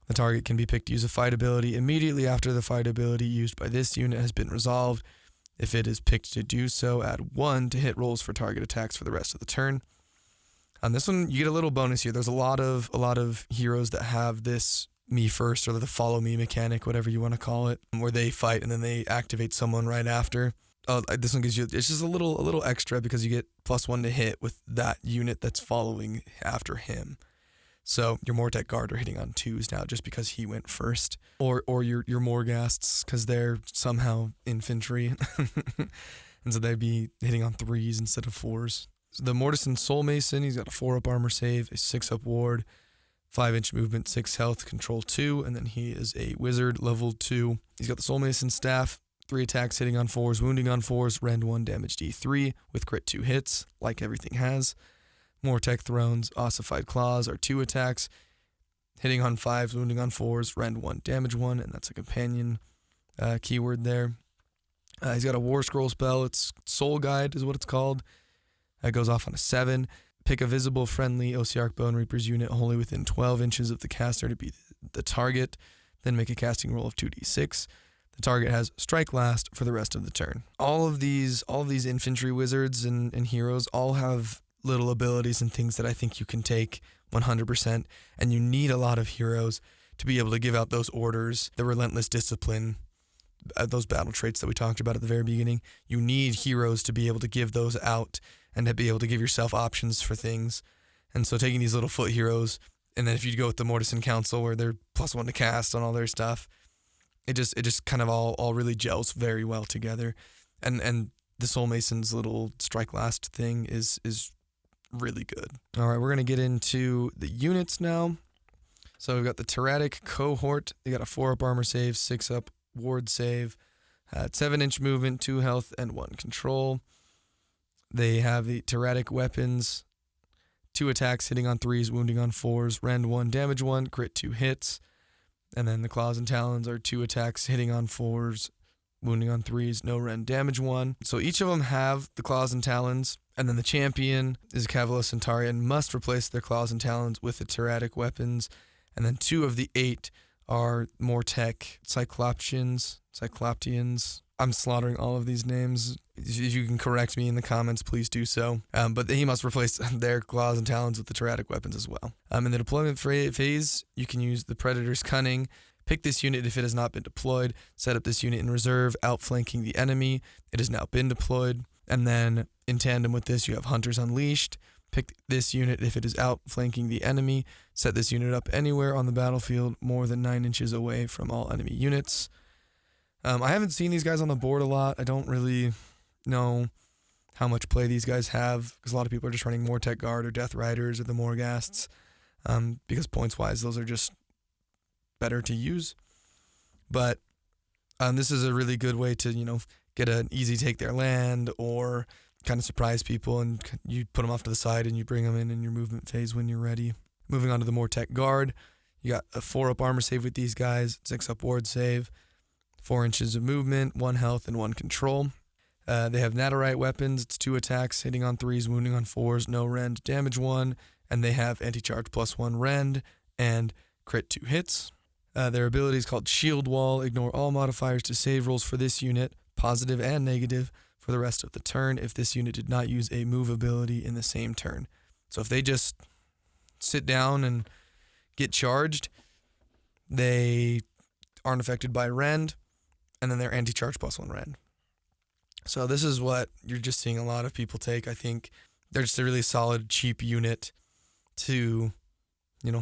Speaker 1: The target can be picked to use a fight ability immediately after the fight ability used by this unit has been resolved. If it is picked to do so, add 1 to hit rolls for target attacks for the rest of the turn. On this one, you get a little bonus here. There's a lot of heroes that have this me first, or the follow me mechanic, whatever you want to call it, where they fight and then they activate someone right after. This one gives you, it's just a little extra because you get +1 to hit with that unit that's following after him. So your Mortek Guard are hitting on 2s now just because he went first, or your Morghasts because they're somehow infantry, and so they'd be hitting on 3s instead of 4s. So the Mortison Soul Mason, he's got a 4 up armor save, a 6 up ward, 5 inch movement, 6 health, control 2, and then he is a wizard level 2. He's got the Soul Mason staff, 3 attacks, hitting on 4s, wounding on 4s, rend 1, damage D3 with crit 2 hits, like everything has. Mortek Thrones, Ossified Claws are 2 attacks, hitting on 5s, wounding on 4s, rend 1, damage 1, and that's a companion keyword there. He's got a War Scroll spell, it's Soul Guide is what it's called. It goes off on a 7. Pick a visible friendly Ossiarch Bonereapers unit wholly within 12 inches of the caster to be the target, then make a casting roll of 2d6. The target has Strike Last for the rest of the turn. All of these infantry wizards and heroes all have little abilities and things that I think you can take 100%, and you need a lot of heroes to be able to give out those orders, the relentless discipline, those battle traits that we talked about at the very beginning. You need heroes to be able to give those out and to be able to give yourself options for things. And so taking these little foot heroes, and then if you go with the Mortison Council where they're +1 to cast on all their stuff, it just kind of all really gels very well together. And the Soul Mason's little Strike Last thing is really good. All right, we're going to get into the units now. So we've got the Tyrannic Cohort. They got a 4 up armor save, 6 up ward save, 7 inch movement, 2 health, and 1 control. They have the Tyrannic Weapons, 2 attacks, hitting on 3s, wounding on 4s, rend 1, damage 1, crit 2 hits. And then the Claws and Talons are 2 attacks, hitting on 4s, wounding on 3s, no rend, damage 1. So each of them have the Claws and Talons. And then the champion is a Cavalier Centaurian, must replace their Claws and Talons with the Tyrannic Weapons. And then 2 of the 8 are Mortek Cycloptians. I'm slaughtering all of these names. If you can correct me in the comments, please do so. But he must replace their Claws and Talons with the Tyrannic Weapons as well. In the deployment phase, you can use the Predator's Cunning. Pick this unit if it has not been deployed. Set up this unit in reserve, outflanking the enemy. It has now been deployed. And then in tandem with this, you have Hunters Unleashed. Pick this unit if it is outflanking the enemy. Set this unit up anywhere on the battlefield more than 9 inches away from all enemy units. I haven't seen these guys on the board a lot. I don't really know how much play these guys have, because a lot of people are just running Mortek Guard or Death Riders or the Morghasts, because points-wise, those are just better to use. But this is a really good way to, get an easy take their land or kind of surprise people, and you put them off to the side and you bring them in your movement phase when you're ready. Moving on to the Mortek Guard, you got a 4-up armor save with these guys, 6-up ward save, 4 inches of movement, 1 health, and 1 control. They have Nadirite weapons. It's 2 attacks, hitting on 3s, wounding on 4s, no rend, damage 1, and they have anti-charge +1 rend and crit 2 hits. Their ability is called Shield Wall. Ignore all modifiers to save rolls for this unit, positive and negative, for the rest of the turn if this unit did not use a move ability in the same turn. So if they just sit down and get charged, they aren't affected by rend, and then they're anti-charge +1 rend. So this is what you're just seeing a lot of people take. I think they're just a really solid, cheap unit to,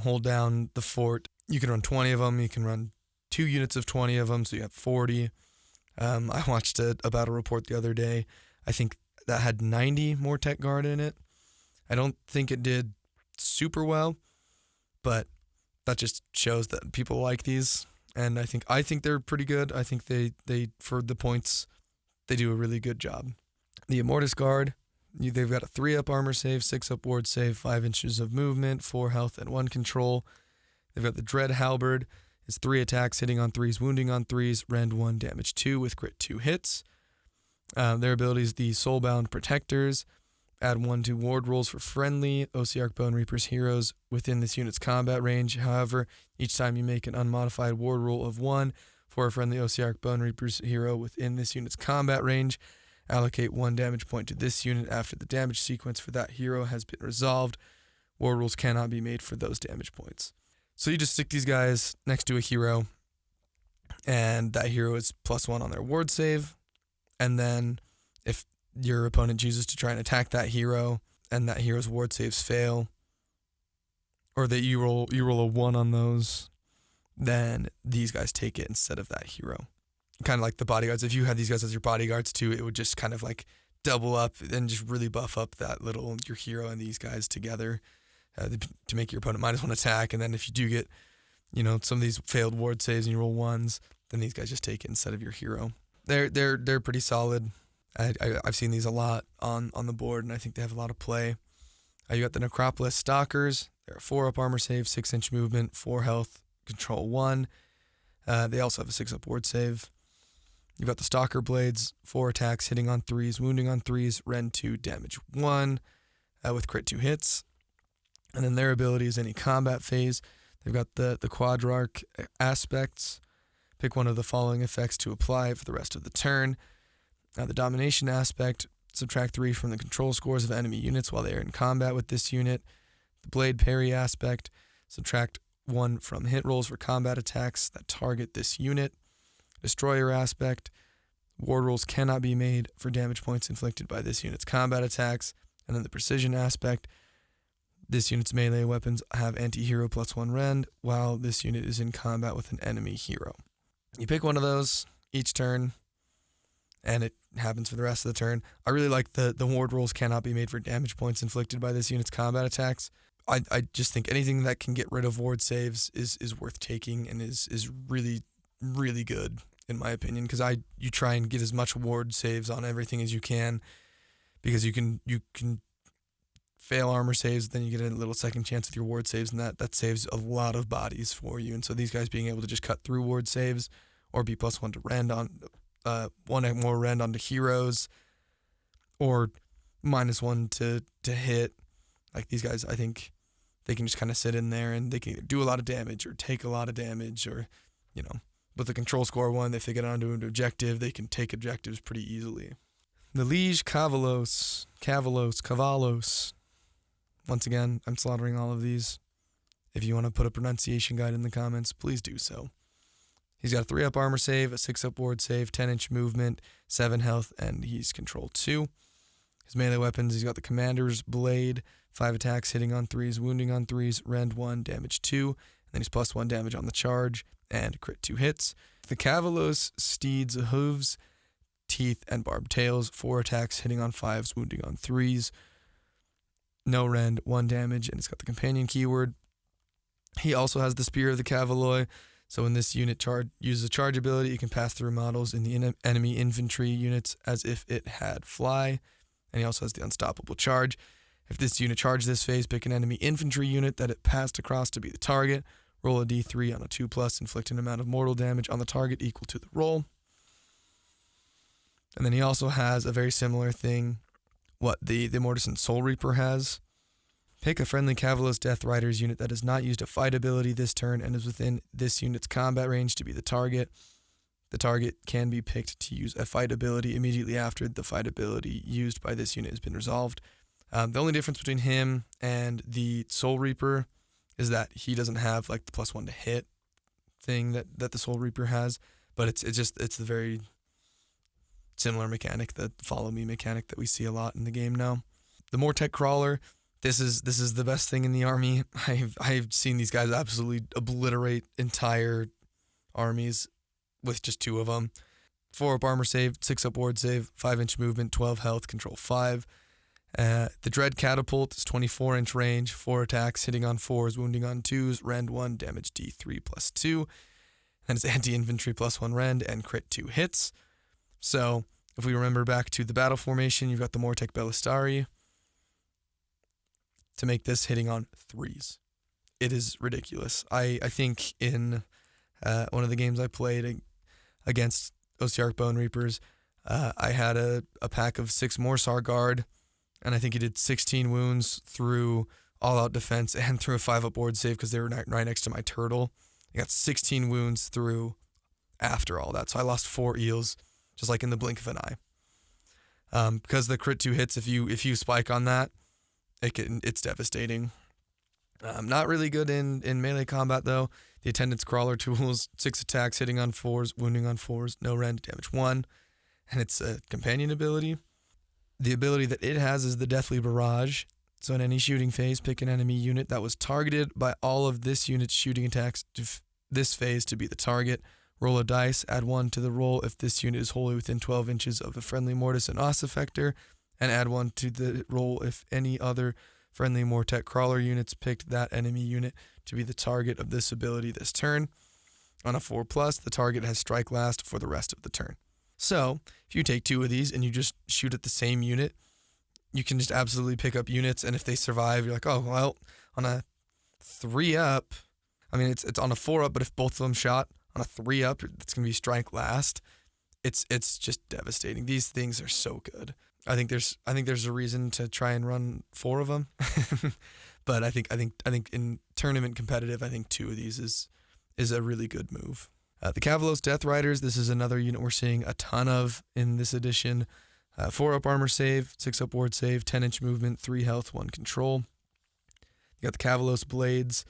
Speaker 1: hold down the fort. You can run 20 of them. You can run 2 units of 20 of them, so you have 40. I watched a battle report the other day. I think that had 90 Mortek Guard in it. I don't think it did super well, but that just shows that people like these. And I think they're pretty good. I think they for the points, they do a really good job. The Immortus Guard, they've got a 3-up armor save, 6-up ward save, 5 inches of movement, 4 health, and 1 control. They've got the Dread Halberd. It's 3 attacks, hitting on 3s, wounding on 3s, rend 1, damage 2 with crit 2 hits. Their abilities, the Soulbound Protectors. Add 1 to ward rolls for friendly Ossiarch Bonereapers heroes within this unit's combat range. However, each time you make an unmodified ward roll of 1 for a friendly Ossiarch Bonereapers hero within this unit's combat range, allocate 1 damage point to this unit after the damage sequence for that hero has been resolved. Ward rolls cannot be made for those damage points. So you just stick these guys next to a hero, and that hero is +1 on their ward save. And then if your opponent chooses to try and attack that hero, and that hero's ward saves fail, or that you roll a 1 on those, then these guys take it instead of that hero. Kind of like the bodyguards. If you had these guys as your bodyguards too, it would just kind of like double up and just really buff up your hero and these guys together. To make your opponent -1 attack, and then if you do get, some of these failed ward saves and you roll 1s, then these guys just take it instead of your hero. They're pretty solid. I've seen these a lot on the board, and I think they have a lot of play. You got the Necropolis Stalkers. They're a 4-up armor save, 6-inch movement, 4 health, control 1. They also have a 6-up ward save. You've got the Stalker Blades, 4 attacks, hitting on 3s, wounding on 3s, rend 2, damage 1, with crit 2 hits. And then their ability is any combat phase. They've got the Quadrarch aspects. Pick one of the following effects to apply for the rest of the turn. The Domination aspect, subtract 3 from the control scores of enemy units while they are in combat with this unit. The Blade Parry aspect, subtract 1 from hit rolls for combat attacks that target this unit. Destroyer aspect, ward rolls cannot be made for damage points inflicted by this unit's combat attacks. And then the Precision aspect, this unit's melee weapons have anti-hero +1 rend while this unit is in combat with an enemy hero. You pick one of those each turn, and it happens for the rest of the turn. I really like the ward rolls cannot be made for damage points inflicted by this unit's combat attacks. I just think anything that can get rid of ward saves is worth taking and is really, really good in my opinion, because you try and get as much ward saves on everything as you can, because you can fail armor saves, then you get a little second chance with your ward saves, and that saves a lot of bodies for you. And so these guys being able to just cut through ward saves or be +1 to rend on 1 more rend onto heroes, or -1 to hit, like these guys, I think they can just kind of sit in there and they can either do a lot of damage or take a lot of damage, or with the control score 1, if they get onto an objective, they can take objectives pretty easily. The Liege Cavalos. Once again, I'm slaughtering all of these. If you want to put a pronunciation guide in the comments, please do so. He's got a 3-up armor save, a 6-up ward save, 10-inch movement, 7 health, and he's control 2. His melee weapons, he's got the Commander's Blade, 5 attacks, hitting on 3s, wounding on 3s, rend 1, damage 2, and then he's +1 damage on the charge, and crit 2 hits. The Kavalos, Steeds, Hooves, Teeth, and Barbed Tails, 4 attacks, hitting on 5s, wounding on 3s, no rend, 1 damage, and it's got the companion keyword. He also has the Spear of the Cavaloi, so when this unit uses a charge ability, it can pass through models in the enemy infantry units as if it had fly, and he also has the Unstoppable Charge. If this unit charged this phase, pick an enemy infantry unit that it passed across to be the target. Roll a d3 on a 2+, inflict an amount of mortal damage on the target equal to the roll. And then he also has a very similar thing, what the Mortison Soul Reaper has. Pick a friendly Kavalos Death Riders unit that has not used a fight ability this turn and is within this unit's combat range to be the target. The target can be picked to use a fight ability immediately after the fight ability used by this unit has been resolved. The only difference between him and the Soul Reaper is that he doesn't have like the +1 to hit thing that the Soul Reaper has, but it's the very similar mechanic, the follow me mechanic that we see a lot in the game now. The Mortek Crawler, this is the best thing in the army. I've seen these guys absolutely obliterate entire armies with just 2 of them. 4 up armor save, 6 up ward save, 5-inch movement, 12 health, control 5. The Dread Catapult is 24-inch range, 4 attacks, hitting on 4s, wounding on 2s, rend 1, damage d3 +2. And it's anti-infantry +1 rend and crit 2 hits. So if we remember back to the battle formation, you've got the Mortek Ballistari to make this hitting on 3s. It is ridiculous. I think in one of the games I played against Ossiarch Bonereapers, I had a pack of 6 Morsar Guard, and I think he did 16 wounds through all-out defense and through a 5-up ward save because they were right next to my turtle. I got 16 wounds through after all that, so I lost 4 eels just like in the blink of an eye. Because the crit 2 hits, if you spike on that, it's devastating. Not really good in melee combat though. The Attendant's Crawler tools, 6 attacks, hitting on 4s, wounding on 4s, no rend, damage 1, and it's a companion ability. The ability that it has is the Deathly Barrage. So in any shooting phase, pick an enemy unit that was targeted by all of this unit's shooting attacks to this phase to be the target. Roll a dice, add 1 to the roll if this unit is wholly within 12 inches of a friendly Mortis and Os effector, and add 1 to the roll if any other friendly Mortek Crawler units picked that enemy unit to be the target of this ability this turn. On a 4+, the target has strike last for the rest of the turn. So, if you take 2 of these and you just shoot at the same unit, you can just absolutely pick up units, and if they survive, you're like, oh, well, on a 3-up, I mean, it's on a 4-up, but if both of them shot on a 3-up, it's going to be strike last. It's just devastating. These things are so good. I think there's a reason to try and run 4 of them, but I think in tournament competitive, I think 2 of these is a really good move. The Kavalos Death Riders, this is another unit we're seeing a ton of in this edition. 4 up armor save, 6 up ward save, 10-inch movement, 3 health, 1 control. You got the Kavalos Blades,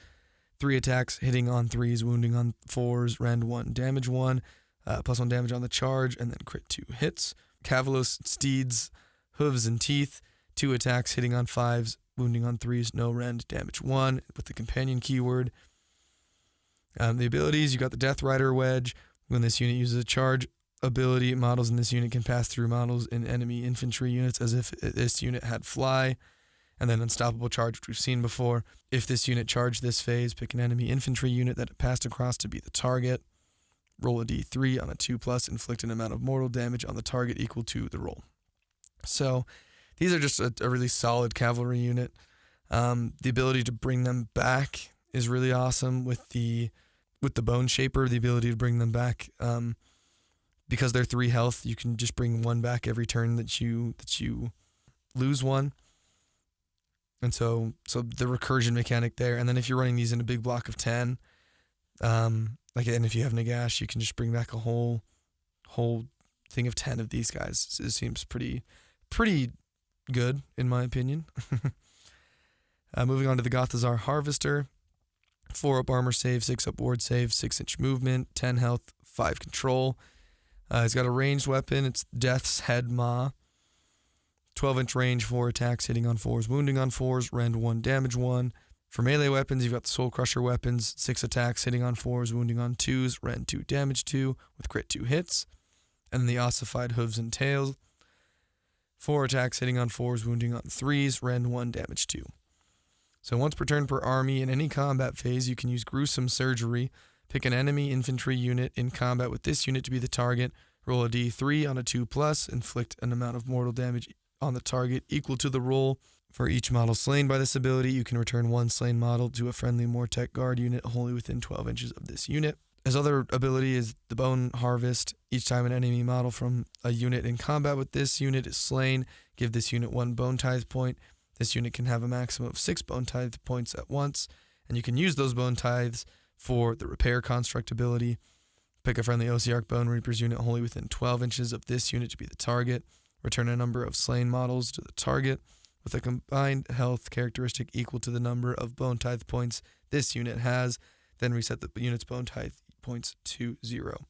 Speaker 1: 3 attacks, hitting on 3s, wounding on 4s, rend 1, damage 1, +1 damage on the charge, and then crit 2 hits. Kavalos Steeds, Hooves and Teeth, 2 attacks, hitting on 5s, wounding on 3s, no rend, damage 1, with the companion keyword. The abilities, you got the Death Rider Wedge. When this unit uses a charge ability, models in this unit can pass through models in enemy infantry units as if this unit had fly. And then Unstoppable Charge, which we've seen before. If this unit charged this phase, pick an enemy infantry unit that it passed across to be the target. Roll a d3 on a 2+, inflict an amount of mortal damage on the target equal to the roll. So these are just a really solid cavalry unit. The ability to bring them back is really awesome with the Bone Shaper, the ability to bring them back. Because they're 3 health, you can just bring 1 back every turn that you lose 1. And so the recursion mechanic there. And then if you're running these in a big block of 10, and if you have Nagash, you can just bring back a whole thing of 10 of these guys. It seems pretty good, in my opinion. Moving on to the Gothazar Harvester. 4 up armor save, 6 up ward save, 6-inch movement, 10 health, 5 control. He's got a ranged weapon. It's Death's Head Maw. 12-inch range, 4 attacks, hitting on 4s, wounding on 4s, rend 1, damage 1. For melee weapons, you've got the Soul Crusher weapons, 6 attacks, hitting on 4s, wounding on 2s, rend 2, damage 2, with crit 2 hits. And then the Ossified Hooves and Tails, 4 attacks, hitting on 4s, wounding on 3s, rend 1, damage 2. So once per turn per army, in any combat phase, you can use Gruesome Surgery. Pick an enemy infantry unit in combat with this unit to be the target. Roll a d3 on a 2+, inflict an amount of mortal damage on the target equal to the roll. For each model slain by this ability, you can return 1 slain model to a friendly Mortec Guard unit wholly within 12 inches of this unit. His other ability is the Bone Harvest. Each time an enemy model from a unit in combat with this unit is slain, give this unit 1 Bone Tithe point. This unit can have a maximum of 6 Bone Tithe points at once, and you can use those Bone Tithes for the Repair Construct ability. Pick a friendly Ossiarch Bonereapers unit wholly within 12 inches of this unit to be the target. Return a number of slain models to the target with a combined health characteristic equal to the number of Bone Tithe points this unit has. Then reset the unit's Bone Tithe points to 0.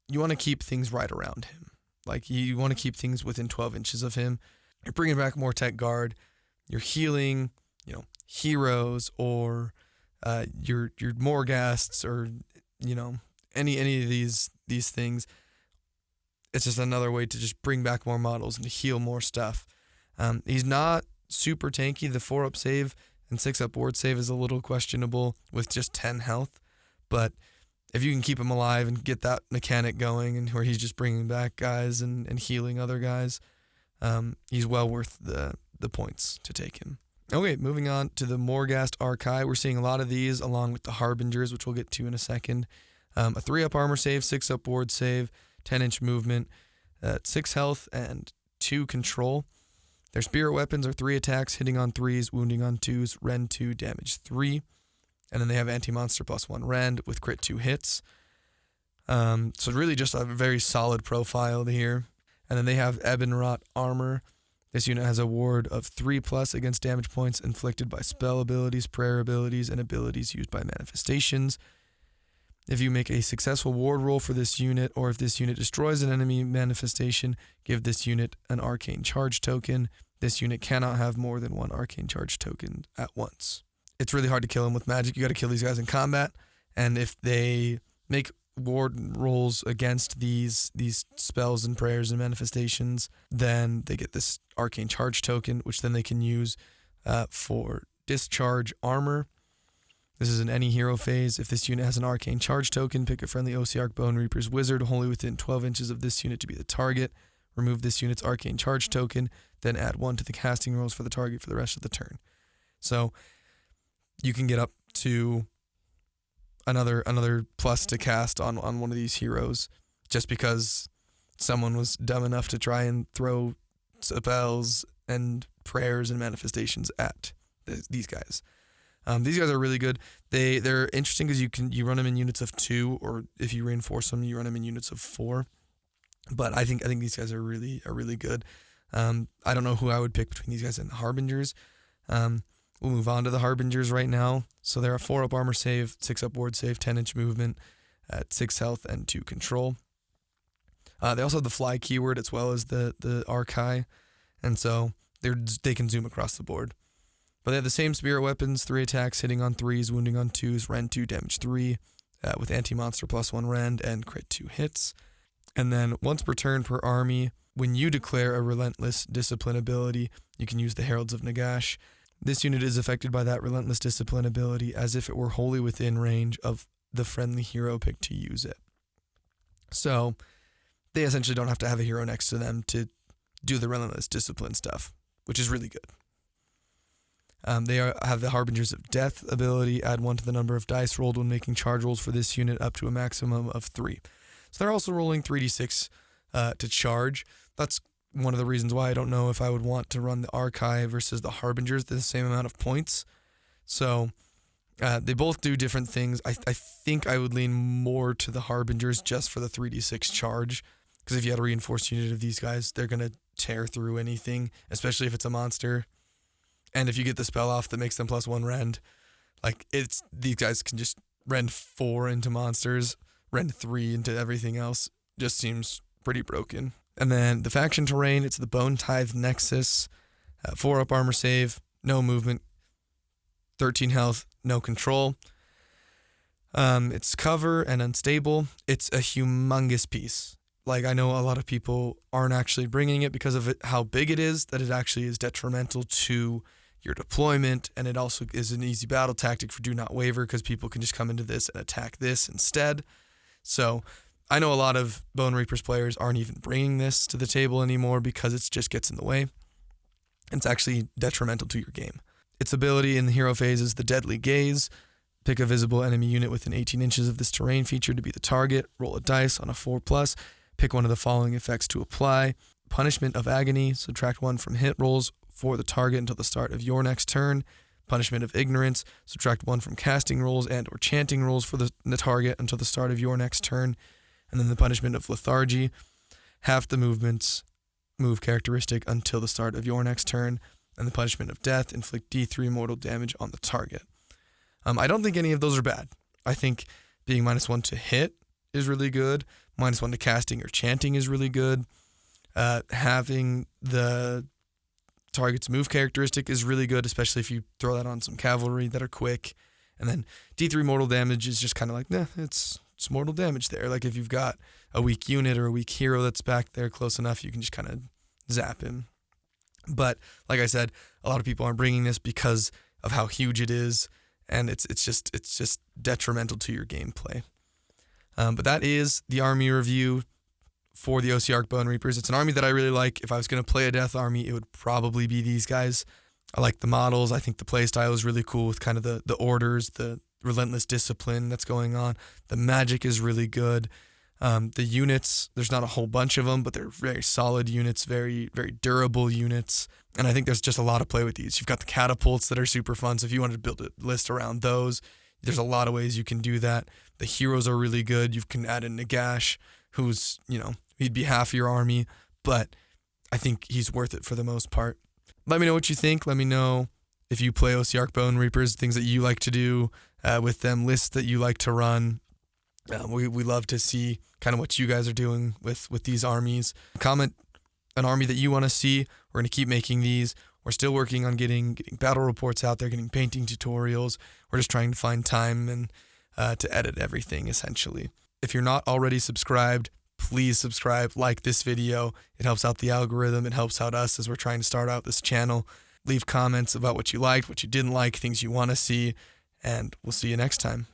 Speaker 1: You want to keep things right around him. Like, you want to keep things within 12 inches of him. You're bringing back more Tech Guard. You're healing, heroes, or your Morghasts, or any of these things. It's just another way to just bring back more models and to heal more stuff. He's not super tanky. The 4-up save and 6-up ward save is a little questionable with just 10 health, but if you can keep him alive and get that mechanic going, and where he's just bringing back guys and healing other guys, he's well worth the points to take him. Okay, moving on to the Morghast Archive. We're seeing a lot of these along with the Harbingers, which we'll get to in a second. A 3-up armor save, 6-up ward save, 10-inch movement, 6 health, and 2 control. Their spirit weapons are 3 attacks, hitting on 3s, wounding on 2s, rend 2, damage 3. And then they have anti-monster +1 rend with crit 2 hits. So really just a very solid profile here. And then they have Ebonrot armor. This unit has a ward of 3+ against damage points inflicted by spell abilities, prayer abilities, and abilities used by manifestations. If you make a successful ward roll for this unit, or if this unit destroys an enemy manifestation, give this unit an arcane charge token. This unit cannot have more than 1 arcane charge token at once. It's really hard to kill them with magic. You got to kill these guys in combat, and if they make ward rolls against these spells and prayers and manifestations, then they get this arcane charge token, which then they can use for discharge armor. This is in any hero phase. If this unit has an arcane charge token, pick a friendly Ossiarch Bonereapers wizard wholly within 12 inches of this unit to be the target. Remove this unit's arcane charge token, then add 1 to the casting rolls for the target for the rest of the turn. So you can get up to another plus to cast on one of these heroes, just because someone was dumb enough to try and throw spells and prayers and manifestations at these guys. These guys are really good. They're interesting because you run them in units of 2, or if you reinforce them, you run them in units of 4. But I think these guys are really good. I don't know who I would pick between these guys and the Harbingers. We'll move on to the Harbingers right now. So they're a 4-up armor save, 6-up ward save, 10-inch movement, at 6 health and 2 control. They also have the fly keyword as well as the Archai, and so they can zoom across the board. But they have the same spirit weapons, 3 attacks, hitting on 3s, wounding on 2s, rend 2, damage 3, with anti-monster +1 rend and crit 2 hits. And then once per turn per army, when you declare a Relentless Discipline ability, you can use the Heralds of Nagash. This unit is affected by that Relentless Discipline ability as if it were wholly within range of the friendly hero picked to use it. So they essentially don't have to have a hero next to them to do the Relentless Discipline stuff, which is really good. They have the Harbingers of Death ability, add 1 to the number of dice rolled when making charge rolls for this unit up to a maximum of 3. So they're also rolling 3d6 to charge. That's one of the reasons why I don't know if I would want to run the Archive versus the Harbingers, the same amount of points. So they both do different things. I think I would lean more to the Harbingers just for the 3d6 charge, because if you had a reinforced unit of these guys, they're going to tear through anything, especially if it's a monster. And if you get the spell off that makes them +1 rend, these guys can just rend 4 into monsters, rend 3 into everything else. Just seems pretty broken. And then the faction terrain, it's the Bone Tithe Nexus, 4 up armor save, no movement, 13 health, no control. It's cover and unstable. It's a humongous piece. Like, I know a lot of people aren't actually bringing it because of how big it is, that it actually is detrimental to your deployment, and it also is an easy battle tactic for Do Not Waver because people can just come into this and attack this instead. So I know a lot of Bonereapers players aren't even bringing this to the table anymore because it just gets in the way. It's actually detrimental to your game. Its ability in the hero phase is the Deadly Gaze. Pick a visible enemy unit within 18 inches of this terrain feature to be the target. Roll a dice on a 4+. Pick one of the following effects to apply. Punishment of Agony. Subtract 1 from hit rolls for the target until the start of your next turn. Punishment of Ignorance. Subtract 1 from casting rolls and or chanting rolls for the target until the start of your next turn. And then the punishment of Lethargy. Half the movement's move characteristic until the start of your next turn. And the punishment of Death. Inflict D3 mortal damage on the target. I don't think any of those are bad. I think being -1 to hit is really good. -1 to casting or chanting is really good. Having the target's move characteristic is really good, especially if you throw that on some cavalry that are quick. And then D3 mortal damage is just kind of like, it's mortal damage there. Like, if you've got a weak unit or a weak hero that's back there close enough, you can just kind of zap him. But like I said, a lot of people aren't bringing this because of how huge it is, and it's just detrimental to your gameplay. But that is the army review for the Ossiarch Bonereapers. It's an army that I really like. If I was going to play a death army, it would probably be these guys. I like the models. I think the playstyle is really cool with kind of the orders, the relentless discipline that's going on. The magic is really good. The units, there's not a whole bunch of them, but they're very solid units, very, very durable units. And I think there's just a lot of play with these. You've got the catapults that are super fun. So if you wanted to build a list around those, there's a lot of ways you can do that. The heroes are really good. You can add in Nagash, who's, he'd be half your army, but I think he's worth it for the most part. Let me know what you think. Let me know if you play Ossiarch Bonereapers, things that you like to do with them, lists that you like to run. We love to see kind of what you guys are doing with these armies. Comment an army that you want to see. We're going to keep making these. We're still working on getting battle reports out there, getting painting tutorials. We're just trying to find time and to edit everything, essentially. If you're not already subscribed, please subscribe, like this video. It helps out the algorithm. It helps out us as we're trying to start out this channel. Leave comments about what you liked, what you didn't like, things you want to see, and we'll see you next time.